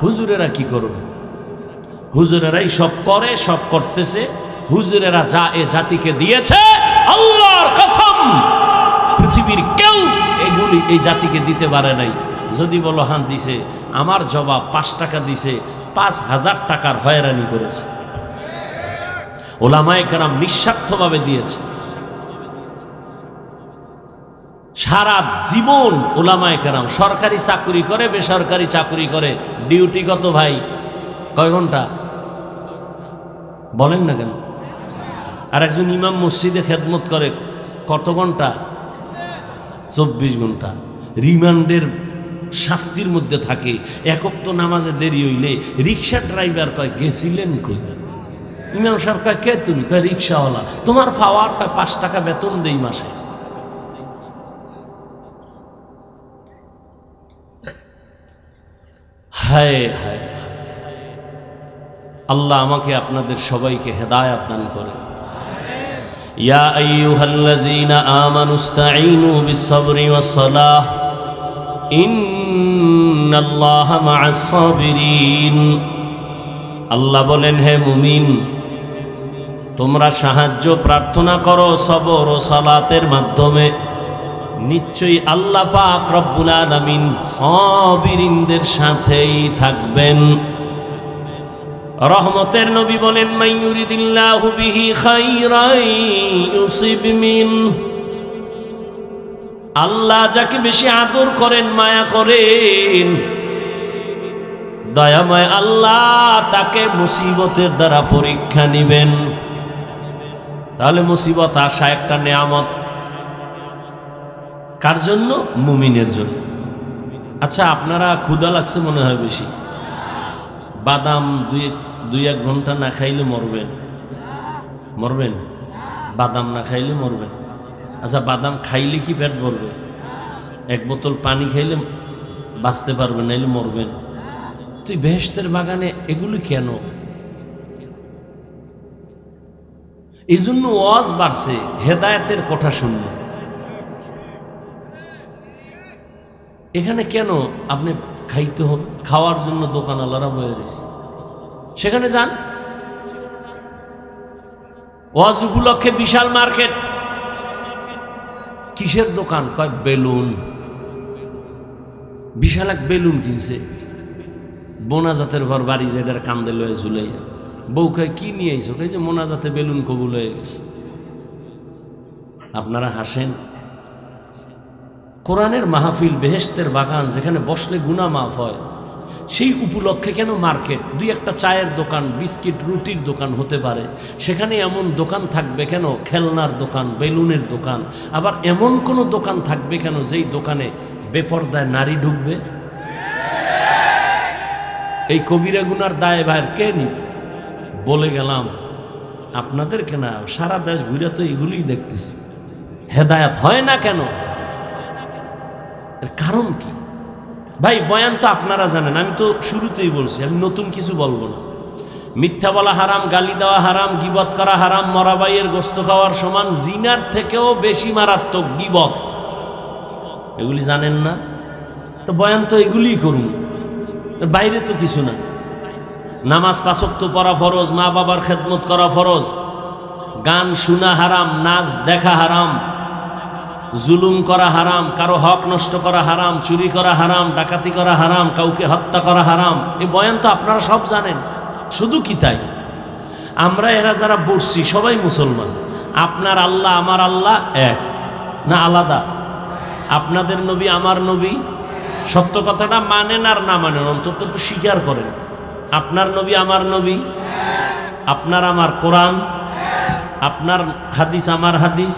হুজুরেরা কি করবে? হুজুরেরাই সব করে, সব করতেছে। হুজুরেরা যা এ জাতিকে দিয়েছে আল্লাহর কসম পৃথিবীর কেউ এগুলি এই জাতিকে দিতে পারে নাই। যদি বলো হান দিছে, আমার জবাব 5 টাকা দিছে, 5000 টাকার হয়রানি করেছে। উলামায়ে কেরাম নিঃস্বার্থভাবে দিয়েছে। সারা জীবন উলামায়ে কেরাম সরকারি চাকরি করে, বেসরকারি চাকরি করে। ডিউটি কত ভাই? কয় ঘন্টা বলেন না কেন? আর একজন ইমাম মসজিদে খেদমত করে কত ঘন্টা? 24 ঘন্টা। রিমান্ডের শাস্তির মধ্যে থাকে। একক তো নামাজে দেরি হইলে রিক্সা ড্রাইভার কয় গেছিলেন কই? ইমাম সাহেব কয় কে তুমি? কয় রিক্সাওয়ালা। তোমার পাওয়ার? কয় 5 টাকা বেতন দেই মাসে। হায় হায়, আল্লাহ আমাকে আপনাদের সবাইকে হেদায়েত দান করেন। ইয়া আইয়ুহাল্লাযীনা আমানুস্তাঈনু বিস-সাবরি ওয়াস-সালাহ ইন্নাল্লাহা মা'আস-সাবিরিন। আল্লাহ বলেন, হে মুমিন, তোমরা সাহায্য প্রার্থনা করো সবর ও সালাতের মাধ্যমে। নিশ্চয়ই আল্লাহ পাক রব্বুল আলামিন সাবিরিনদের সাথেই থাকবেন। রহমতের নবী বলেন, মাইয়ুরিদিল্লাহু বিহি খাইরান ইউসিব মিন। আল্লাহ যাকে বেশি আদর করেন, মায়া করেন, দয়াময় আল্লাহ তাকে মুসিবতের দ্বারা পরীক্ষা নিবেন। তাহলে মুসিবত আসা একটা নেয়ামত। কার জন্য? মুমিনের জন্য। আচ্ছা, আপনারা ক্ষুধা লাগছে মনে হয় বেশি। বাদাম 2-1 ঘন্টা না খাইলে মরবেন। মরবেন? বাদাম না খাইলে মরবেন। আচ্ছা বাদাম খাইলে কি পেট ভরবে? এক বোতল পানি খাইলে বাঁচতে পারবেন, নাইলে মরবেন। তুই বেহেশতের বাগানে এগুলি কেন? এই জন্য ওয়াজ বাড়ছে, হেদায়েতের কথা শুনবে। এখানে কেন আপনি খাইতে হবে? খাওয়ার জন্য দোকানওয়ালারা বয়ে রয়েছে, সেখানে যান। ওয়াজ উপলক্ষে বিশাল মার্কেট। কিসের দোকান? কয় বেলুন। বিশাল এক বেলুন কিনছে, মোনাজাতের ঘর বাড়ি যে এটার কান্দে লয়ে ঝুলাইয়া। বউ কয় কি নিয়ে আইছো? কয় যে মোনাজাতে বেলুন কবুল হয়ে গেছে। আপনারা হাসেন। কোরআনের মাহফিল, বেহেশতের বাগান, যেখানে বসলে গুনাহ মাফ হয়, সেই উপলক্ষে কেন মার্কেট? দুই একটা চায়ের দোকান, বিস্কিট রুটির দোকান হতে পারে, সেখানে এমন দোকান থাকবে কেন? খেলনার দোকান, বেলুনের দোকান। আবার এমন কোনো দোকান থাকবে কেন যেই দোকানে বেপরদায় নারী ঢুকবে? এই কবিরা গুনার দায় ভাইয়ের কে নিবে? বলে গেলাম আপনাদের কেনা, সারা দেশ ঘুরে তো এগুলিই দেখতেছি। হেদায়াত হয় না কেন? এর কারণ কি? ভাই বয়ান তো আপনারা জানেন, আমি তো শুরুতেই বলছি, আমি নতুন কিছু বলবো না। মিথ্যা বলা হারাম, গালি দেওয়া হারাম, গিবত করা হারাম, মরা ভাইয়ের গোস্ত খাওয়ার সমান, জিনার থেকেও বেশি মারাত্মক গিবত। এগুলি জানেন না? তো বয়ান তো এগুলিই করুন, বাইরে তো কিছু না। নামাজ পাঁচ ওয়াক্ত পড়া ফরজ, মা বাবার খেদমত করা ফরজ, গান শোনা হারাম, নাচ দেখা হারাম, জুলুম করা হারাম, কারো হক নষ্ট করা হারাম, চুরি করা হারাম, ডাকাতি করা হারাম, কাউকে হত্যা করা হারাম। এই বয়ান তো আপনারা সব জানেন। শুধু কি তাই? আমরা এরা যারা বসছি সবাই মুসলমান। আপনার আল্লাহ আমার আল্লাহ এক না আলাদা? আপনাদের নবী আমার নবী, সত্য কথাটা মানেন আর না মানেন, অন্তত একটু স্বীকার করেন। আপনার নবী আমার নবী, আপনার আমার কোরআন, আপনার হাদিস আমার হাদিস।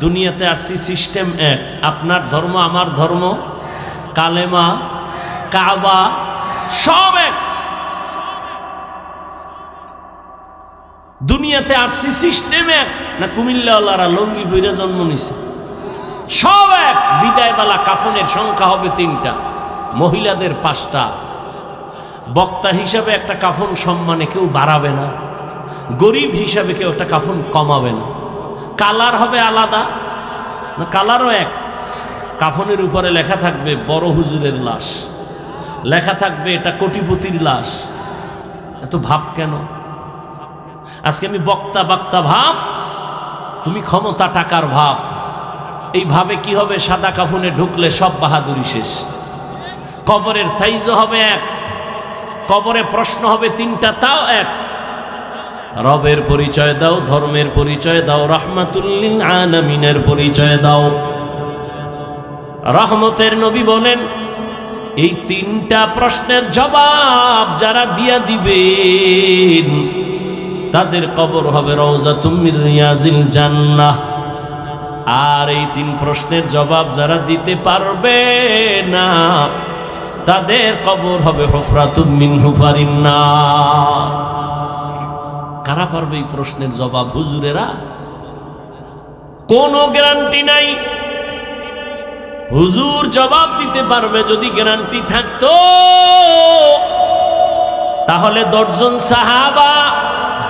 দুনিয়াতে আসছি সিস্টেম এক, আপনার ধর্ম আমার ধর্ম, কালেমা, কাবা সব এক। দুনিয়াতে আসছি সিস্টেম এক না? কুমিল্লাওয়ালারা লঙ্গি বইরা জন্ম নিছে, সব এক। বিদায়বেলা কাফনের সংখ্যা হবে 3টা, মহিলাদের 5টা। বক্তা হিসাবে একটা কাফন সম্মানে কেউ বাড়াবে না, গরিব হিসাবে কেউ একটা কাফন কমাবে না। কালার হবে আলাদা না? কালারও এক। কাফনের উপরে লেখা থাকবে বড় হুজুরের লাশ, লেখা থাকবে এটা কোটিপতির লাশ। এত ভাব কেন? আজকে আমি বক্তা বক্তা ভাব, তুমি ক্ষমতা টাকার ভাব। এইভাবে কি হবে? সাদা কাফনে ঢুকলে সব বাহাদুরি শেষ। কবরের সাইজও হবে এক, কবরে প্রশ্ন হবে 3টা, তাও এক। রবের পরিচয় দাও, ধর্মের পরিচয় দাও, রাহমাতুল লিল আলামিনের পরিচয় দাও। রহমতের নবী বলেন, এই 3টা প্রশ্নের জবাব যারা দিয়া দিবেন তাদের কবর হবে রওজাতুম মির রিয়াজিল জান্নাহ। আর এই 3 প্রশ্নের জবাব যারা দিতে পারবে না তাদের কবর হবে হুফরাতুম মিন হুফারিন নার। কারা পারবে এই প্রশ্নের জবাব? হুজুরেরা। কোনো গ্যারান্টি নাই। হুজুর জবাব দিতে পারবে যদি গ্যারান্টি থাকতো তাহলে 10 জন সাহাবা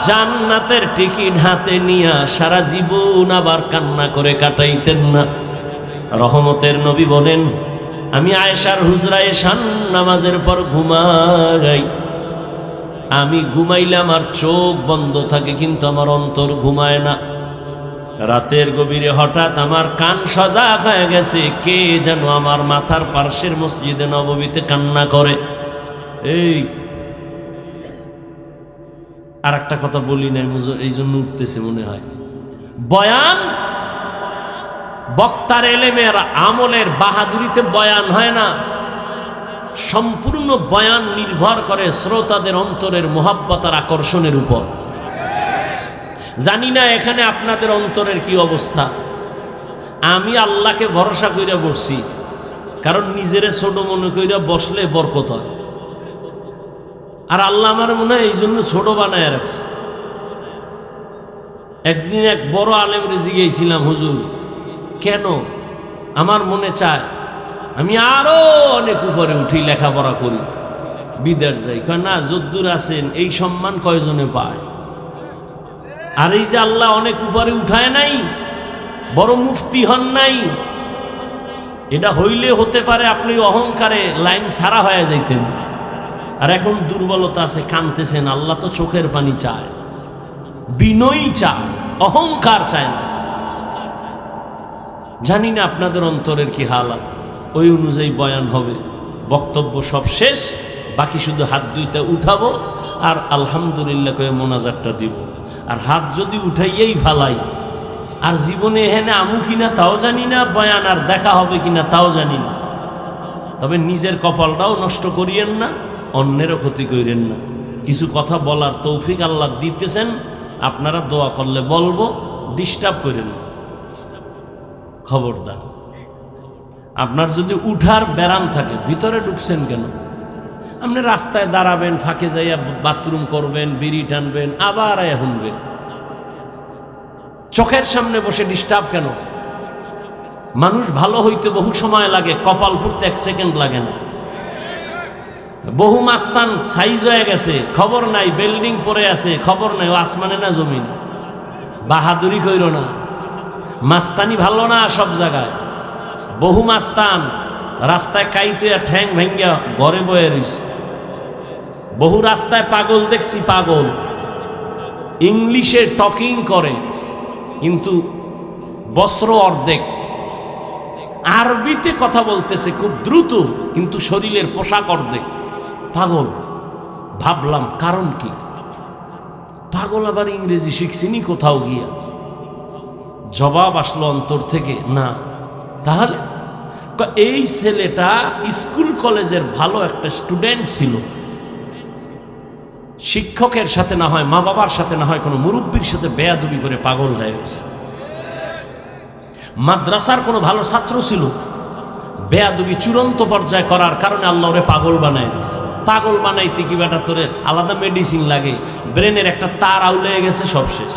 জান্নাতের টিকিট হাতে নিয়ে সারা জীবন আবার কান্না করে কাটাইতেন না। রহমতের নবী বলেন, আমি আয়েশার হুজরায় শান নামাজের পর ঘুমাই। আমি ঘুমাইলে আমার চোখ বন্ধ থাকে কিন্তু আমার অন্তর ঘুমায় না। রাতের গভীরে হঠাৎ আমার কান সজাগ হয়ে গেছে, কে যেন আমার মাথার পার্শ্বের মসজিদে নববীতে কান্না করে। এই আর একটা কথা বলি নাই, এই জন্য উঠতেছে মনে হয়। বয়ান বক্তার এলেমের আমলের বাহাদুরিতে বয়ান হয় না। সম্পূর্ণ বয়ান নির্ভর করে শ্রোতাদের অন্তরের মোহাব্বত আর আকর্ষণের উপর। জানি না এখানে আপনাদের অন্তরের কি অবস্থা। আমি আল্লাহকে ভরসা কইরা বসছি, কারণ নিজেরে ছোট মনে কইরা বসলে বরকত হয়। আর আল্লাহ আমার মনে হয় এই জন্য ছোট বানায় রাখছে। একদিন এক বড় আলেমরে জিজ্ঞেসছিলাম, হুজুর কেন? আমার মনে চায় আমি আরো অনেক উপরে উঠি, লেখাপড়া করি, বিদেশ যাই। কয় না, যদ্দূর আছেন এই সম্মান কয়জনে পায়? আর এই যে আল্লাহ অনেক উপরে উঠায় নাই, বড় মুফতি হন নাই, এটা হইলে হতে পারে আপনি অহংকারে লাইন ছাড়া হয়ে যাইতেন। আর এখন দুর্বলতা আছে, কাঁদতেছেন। আল্লাহ তো চোখের পানি চায়, বিনয়ী চায়, অহংকার চায় না। জানি না আপনাদের অন্তরের কি হালাত, ওই অনুযায়ী বয়ান হবে। বক্তব্য সব শেষ, বাকি শুধু হাত দুইটা উঠাবো আর আলহামদুলিল্লাহ কয়ে মোনাজাতটা দিব। আর হাত যদি উঠাইয়েই ফালাই, আর জীবনে এখানে আমু কিনা তাও জানি না, বয়ান আর দেখা হবে কিনা তাও জানি না। তবে নিজের কপালটাও নষ্ট করিয়েন না, অন্যেরও ক্ষতি করিয়েন না। কিছু কথা বলার তৌফিক আল্লাহ দিতেছেন, আপনারা দোয়া করলে বলবো, ডিস্টার্ব করেন না, খবরদার। আপনার যদি উঠার ব্যারাম থাকে, ভিতরে ঢুকছেন কেন? আপনি রাস্তায় দাঁড়াবেন, ফাঁকে যাইয়া বাথরুম করবেন, বিড়ি টানবেন, আবার আয়া শুনবেন। চোখের সামনে বসে ডিস্টার্ব কেন? মানুষ ভালো হইতে বহু সময় লাগে, কপাল পুড়তে 1 সেকেন্ড লাগে না। বহু মাস্তান সাইজ হয়ে গেছে, খবর নাই, বিল্ডিং পড়ে আছে, খবর নাই ও আসমানে না জমিনে। বাহাদুরি কইর না, মাস্তানি ভালো না সব জায়গায়। বহু মাস্তান রাস্তায় কাইতুয়া ঠ্যাং ভেঙ্গা ঘরে বয়ে রইছে। বহু রাস্তায় পাগল দেখছি, পাগল ইংলিশে টকিং করে কিন্তু বস্ত্র অর্ধেক, আরবিতে কথা বলতেছে খুব দ্রুত কিন্তু শরীরের পোশাক অর্ধেক। পাগল। ভাবলাম কারণ কি? পাগল আবার ইংরেজি শিখছিনি কোথাও গিয়া? জবাব আসলো অন্তর থেকে, না। তাহলে এই ছেলেটা স্কুল কলেজের ভালো একটা স্টুডেন্ট ছিল, শিক্ষকের সাথে না হয়, মা বাবার সাথে না হয়, কোনো মুরব্বীর সাথে বেয়াদবি করে পাগল হয়ে গেছে। মাদ্রাসার কোনো ভালো ছাত্র ছিল, বেয়াদবি চূড়ান্ত পর্যায়ে করার কারণে আল্লাহ ওরে পাগল বানায় দিয়েছে। পাগল বানাইতে কি বেটা তোরে আলাদা মেডিসিন লাগে? ব্রেনের একটা তার আউলে গেছে, সব শেষ,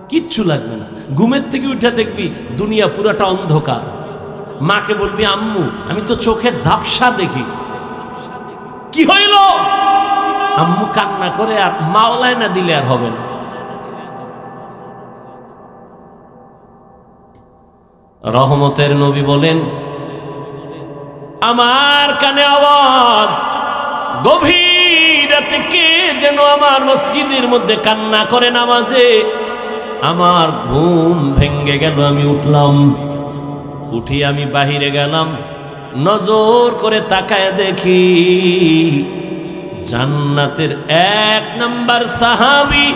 কিচ্ছু লাগবে না। ঘুমের থেকে উঠে দেখবি দুনিয়া পুরাটা অন্ধকার। মাকে বলবি, আম্মু আমি তো চোখে ঝাপসা দেখি। কি হইল? আম্মু কান্না করে, আর মাওলায় না দিলে আর হবে না। রহমতের নবী বলেন, আমার কানে আওয়াজ, গভীর রাতে কে যেন আমার মসজিদের মধ্যে কান্না করে নামাজে। আমার ঘুম ভেঙ্গে গেল, আমি উঠলাম, উঠি আমি বাহিরে গেলাম, নজর করে তাকায় দেখি জান্নাতের 1 নাম্বার সাহাবী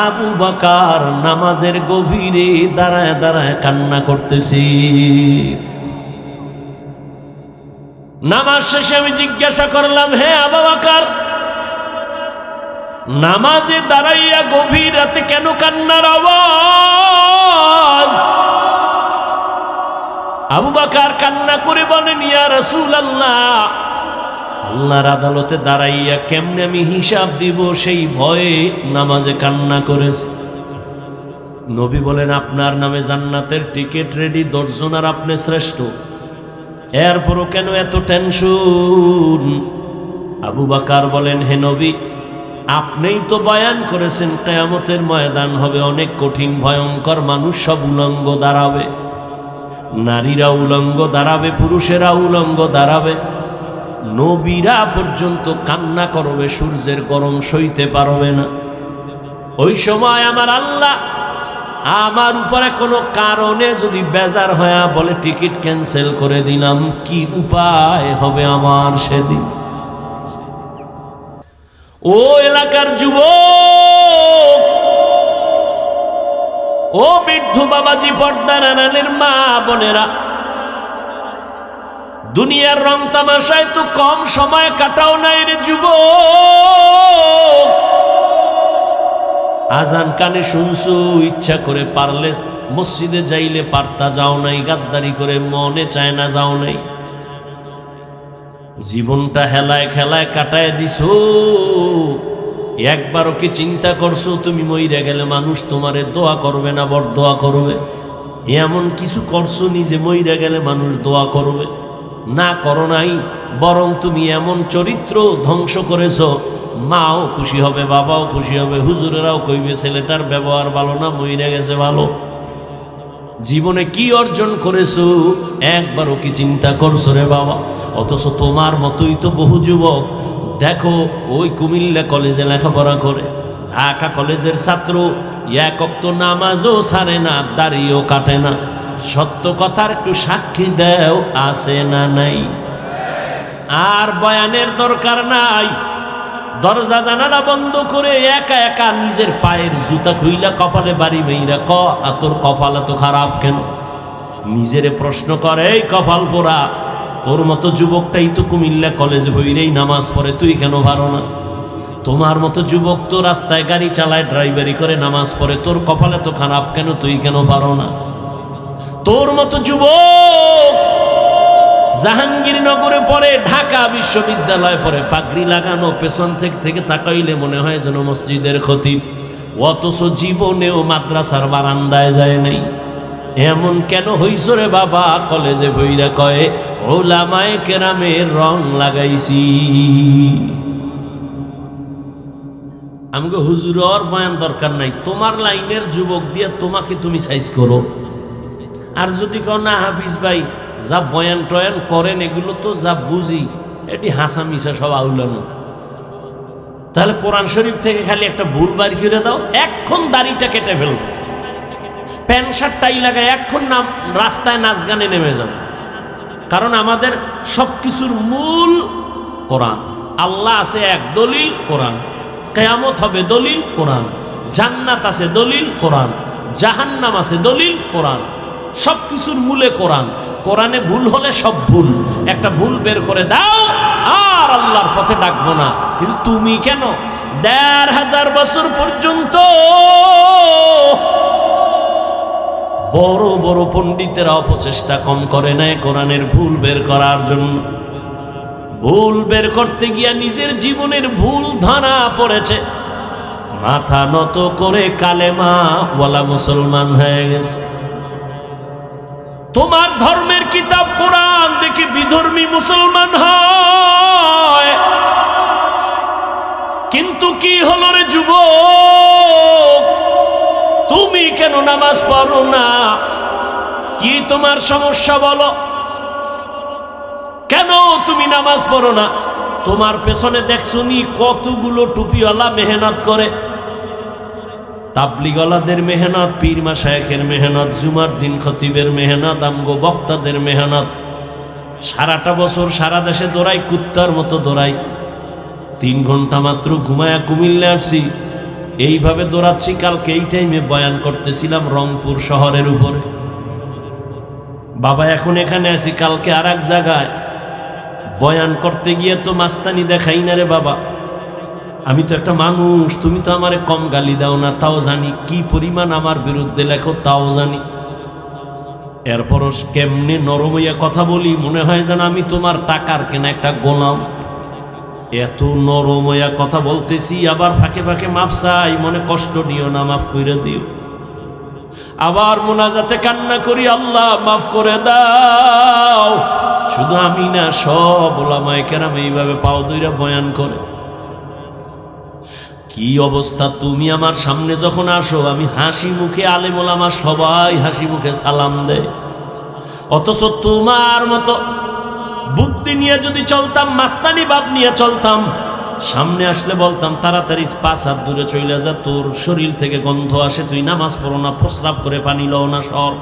আবু বকর নামাজের গভীরে দাঁড়ায় দাঁড়ায় কান্না করতেছি। নামাজ শেষে আমি জিজ্ঞাসা করলাম, হে আবু বকর, নামাজে দাঁড়াইয়া গভীর রাতে কেন কান্নার আওয়াজ? আবু বকর কান্না করে বলেন, ইয়া রাসূলুল্লাহ, আল্লাহর আদালতে দাঁড়াইয়া কেমনে আমি হিসাব দিব সেই ভয়ে নামাজে কান্না করেছে। নবী বলেন, আপনার নামে জান্নাতের টিকিট রেডি 10 জন, আর আপনি শ্রেষ্ঠ, এরপরও কেন এত টেনশন? আবু বকর বলেন, হে নবী, আপনিই তো বয়ান করেছেন কিয়ামতের ময়দান হবে অনেক কঠিন ভয়ঙ্কর, মানুষ সব উলঙ্গ দাঁড়াবে, নারীরা উলঙ্গ দাঁড়াবে, পুরুষেরা উলঙ্গ দাঁড়াবে, নবীরা পর্যন্ত কান্না করবে, সূর্যের গরম সইতে পারবে না। ওই সময় আমার আল্লাহ আমার উপরে কোনো কারণে যদি বেজার হয়ে বলে টিকিট ক্যান্সেল করে দিলাম, কি উপায় হবে আমার সেদিন? ও এলাকার যুবক, ও বৃদ্ধ বাবাজি, পর্দার আড়ালের মা বোনেরা, দুনিয়ার রং তামাশায় তো কম সময় কাটাও নাই রে যুবক। আজান কানে শুনছো, ইচ্ছা করে পারলে মসজিদে যাইলে পারতা, যাও নাই, গাদ্দারি করে মনে চায় না যাও নাই, জীবনটা হেলায় খেলায় কাটায় দিছো। একবারও কি চিন্তা করছো তুমি মইরা গেলে মানুষ তোমারে দোয়া করবে না, বড় দোয়া করবে? এমন কিছু করছো নিজে মইরা গেলে মানুষ দোয়া করবে, না করো নাই, বরং তুমি এমন চরিত্র ধ্বংস করেছো, মাও খুশি হবে, বাবাও খুশি হবে, হুজুরেরাও কইবে ছেলেটার ব্যবহার ভালো না, মইরা গেছে ভালো। জীবনে কি অর্জন করেছো একবারও কি চিন্তা করছো রে বাবা? অথচ তোমার মতোই তো বহু যুবক দেখো ওই কুমিল্লা কলেজে লেখাপড়া করে, ঢাকা কলেজের ছাত্র, এক ওয়াক্ত নামাজও ছাড়ে না, দাড়িও কাটে না। সত্য কথার একটু সাক্ষী দেও, আছে না নাই? আর বয়ানের দরকার নাই, দরজা জানালা বন্ধ করে একা একা নিজের পায়ের জুতা খুইলা কপালে বাড়ি মেইরা ক তোর কপাল এত খারাপ কেন? নিজেরে প্রশ্ন করে, এই কপাল পোড়া, তোর মতো যুবকটাই তো কুমিল্লা কলেজে বইরেই নামাজ পড়ে, তুই কেন পারো না? তোমার মতো যুবক তো রাস্তায় গাড়ি চালায়, ড্রাইভারি করে নামাজ পড়ে, তোর কপাল এত খারাপ কেন? তুই কেন পারো না? তোর মতো যুবক জাহাঙ্গীরনগরে পড়ে, ঢাকা বিশ্ববিদ্যালয়ে পড়ে, পাগড়ি লাগানো, পেছন থেকে তাকাইলে মনে হয় যেন মসজিদের খতিব, অথচ জীবনেও মাদ্রাসার বারান্দায় যায় নাই। এমন কেন হইছ রে বাবা? কলেজে বইরা কয়ে ওলামায়ে কেরামের রং লাগাইছি। আমাকে হুজুর বয়ান দরকার নাই, তোমার লাইনের যুবক দিয়ে তোমাকে তুমি সাইজ করো। আর যদি কও না হাফিজ ভাই যা বয়ান টয়ান করেন এগুলো তো যা বুঝি এটি হাসা মিশা সব আউলানো, তাহলে কোরআন শরীফ থেকে খালি একটা ভুল বাড়ি করে দাও, এক্ষণ দাড়িটা কেটে ফেলবো, প্যান্ট শার্ট টাই লাগায় এক্ষণ নাম রাস্তায় নাচ গানে নেমে যাও। কারণ আমাদের সব কিছুর মূল কোরআন। আল্লাহ আছে এক, দলিল কোরআন। কিয়ামত হবে দলিল কোরআন। জান্নাত আছে দলিল কোরআন। জাহান্নাম আছে দলিল কোরআন। সব কিছুর মূলে কোরআন। কোরআনে ভুল হলে সব ভুল, একটা ভুল বের করে দাও আর আল্লাহর পথে ডাকবো না। কিন্তু তুমি কেন ১৫০০ বছর পর্যন্ত বড় বড় পণ্ডিতেরা অপচেষ্টা কম করে নাই কোরআনের ভুল বের করার জন্য। ভুল বের করতে গিয়া নিজের জীবনের ভুল ধরা পড়েছে, মাথা নত করে কালেমা ওয়ালা মুসলমান হয়ে গেছে। তোমার ধর্মের কিতাব কোরআন দেখে বিধর্মী মুসলমান হয়, কিন্তু কি হলো রে যুবক, তুমি কেন নামাজ পড়ো না? কি তোমার সমস্যা বলো? কেন তুমি নামাজ পড়ো না? তোমার পেছনে দেখছো নি কতগুলো টুপিওয়ালা মেহনত করে, তাবলিগওয়ালাদের মেহনত, পীর মাশায়েখের মেহনত, জুমার দিন খতিবের মেহনত, আমগো বক্তাদের মেহনত। সারাটা বছর সারা দেশে দৌড়াই, কুত্তার মতো দৌড়াই। 3 ঘন্টা মাত্র ঘুমায়া কুমিল্লা আসছি, এইভাবে দৌড়াচ্ছি। কালকে এই টাইমে বয়ান করতেছিলাম রংপুর শহরের উপরে। বাবা এখন এখানে আছি, কালকে আর এক জায়গায় বয়ান করতে গিয়ে তো মাস্তানি দেখাই না রে বাবা। আমি তো একটা মানুষ, তুমি তো আমারে কম গালি দাও না, তাও জানি। কি পরিমাণ আমার বিরুদ্ধে লেখো তাও জানি। এরপরও কেমনে নরম হইয়া কথা বলি, মনে হয় যেন আমি তোমার টাকার কেনা একটা গোলাম। এত নরম হইয়া কথা বলতেছি, আবার ফাঁকে ফাঁকে মাফ চাই, মনে কষ্ট দিও না, মাফ করে দিও। আবার মোনাজাতে কান্না করি, আল্লাহ মাফ করে দাও। শুধু আমি না, সব ওলামায়ে কেরাম এইভাবে পাও দইরা বয়ান করে। কি অবস্থা! তুমি আমার সামনে যখন আসো, আমি হাসি মুখে, আলেম ওলামা সবাই হাসি মুখে সালাম দেয়। অথচ তোমার মতো বুদ্ধি নিয়ে যদি চলতাম, মাস্তানি বাপ নিয়ে চলতাম, সামনে আসলে বলতাম তাড়াতাড়ি 5 হাত দূরে চলে যা, তোর শরীর থেকে গন্ধ আসে, তুই নামাজ পড়ো না, প্রস্রাব করে পানি লও না, সর।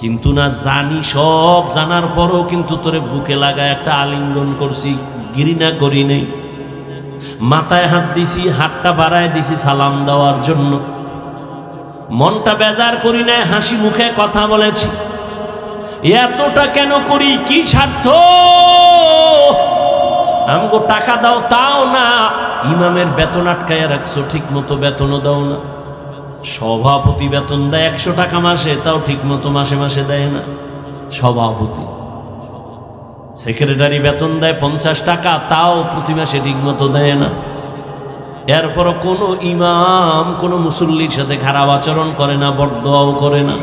কিন্তু না, জানি, সব জানার পরও কিন্তু তোরে বুকে লাগায় একটা আলিঙ্গন করছি, ঘৃণা করি নেই। মাথায় হাত দিছি, হাতটা বাড়ায় দিছি সালাম দেওয়ার জন্য। মনটা বেজার করি নাই, হাসি মুখে কথা বলেছি। এতটা কেন করি? কি স্বার্থ? আমগো টাকা দাও তাও না, ইমামের বেতন আটকায় রাখছো, ঠিক মতো বেতনও দাও না। সভাপতি বেতন দেয় 100 টাকা মাসে, তাও ঠিক মতো মাসে মাসে দেয় না সভাপতি। সেক্রেটারি বেতন দেয় 50 টাকা, তাও প্রতি মাসে ঠিক মতো দেয় না। এরপরও কোনো ইমাম কোনো মুসল্লির সাথে খারাপ আচরণ করে না, বরদোয়াও করে না।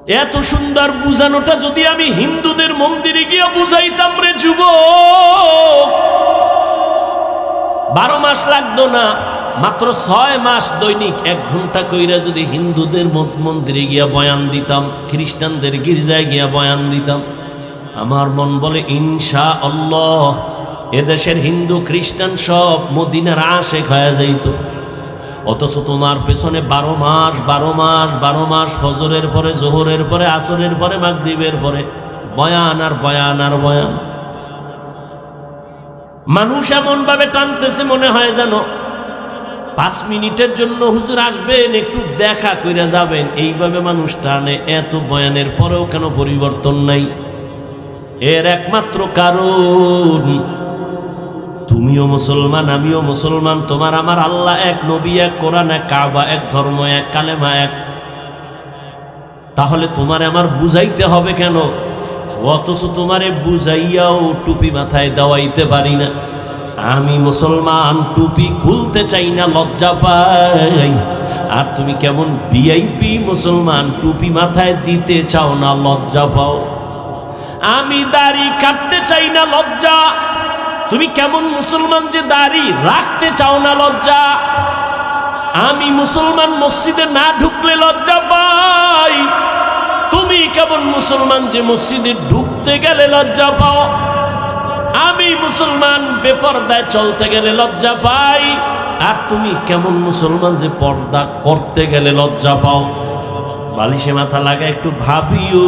এত সুন্দর বুঝানোটা যদি আমি হিন্দুদের মন্দিরে গিয়ে বুঝাইতাম রে যুব, 12 মাস লাগতো না, মাত্র 6 মাস দৈনিক 1 ঘন্টা কইরা যদি হিন্দুদের মন্দিরে গিয়া বয়ান দিতাম, খ্রিস্টানদের গির্জায় গিয়া বয়ান দিতাম, আমার মন বলে ইনশাআল্লাহ এদেশের হিন্দু খ্রিস্টান সব মদিনার আশেক হয়ে যাইত। অথচ তোমার পেছনে 12 মাস 12 মাস 12 মাস ফজরের পরে, জোহরের পরে, আসরের পরে, মাগরিবের পরে বয়ান আর বয়ান আর বয়ান। মানুষ এমন ভাবে টানতেছে মনে হয় যেন 5 মিনিটের জন্য হুজুর আসবেন, একটু দেখা কইরা যাবেন, এইভাবে মানুষ টানে। এত বয়ানের পরেও কেন পরিবর্তন নাই? এর একমাত্র কারণ তুমিও মুসলমান, আমিও মুসলমান, তোমার আমার আল্লাহ এক, নবী এক, কোরআন এক, কাবা এক, ধর্ম এক, কালেমা এক। তাহলে তোমারে আমার বুঝাইতে হবে কেন? অথচ তোমারে বুঝাইয়াও টুপি মাথায় দেওয়াইতে পারি না। আমি মুসলমান, টুপি খুলতে চাই না, লজ্জা পাই। আর তুমি কেমন ভিআইপি মুসলমান, টুপি মাথায় দিতে চাও না, লজ্জা পাও। আমি দাড়ি কাটতে চাই না, লজ্জা। তুমি কেমন মুসলমান যে দাড়ি রাখতে চাও না, লজ্জা। আমি মুসলমান, মসজিদে না ঢুকলে লজ্জা পাই। তুমি কেমন মুসলমান যে মসজিদে ঢুকতে গেলে লজ্জা পাও। আমি মুসলমান, বেপরদায় চলতে গেলে লজ্জা পাই। আর তুমি কেমন মুসলমান যে পর্দা করতে গেলে লজ্জা পাও। বালিশে মাথা লাগা একটু ভাবিও,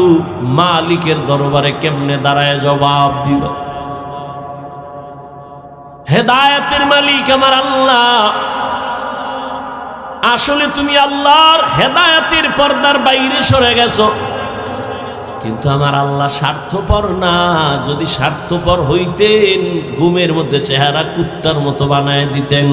মালিকের দরবারে কেমনে দাঁড়ায় জবাব দিল। হেদায়েতের মালিক আমার আল্লাহ। আসলে তুমি আল্লাহর হেদায়েতের পর্দার বাইরে সরে গেছো, কিন্তু আমার আল্লাহ স্বার্থপর না। যদি স্বার্থপর হইতেন, ঘুমের মধ্যে চেহারা কুত্তার মতো বানায় দিতেন।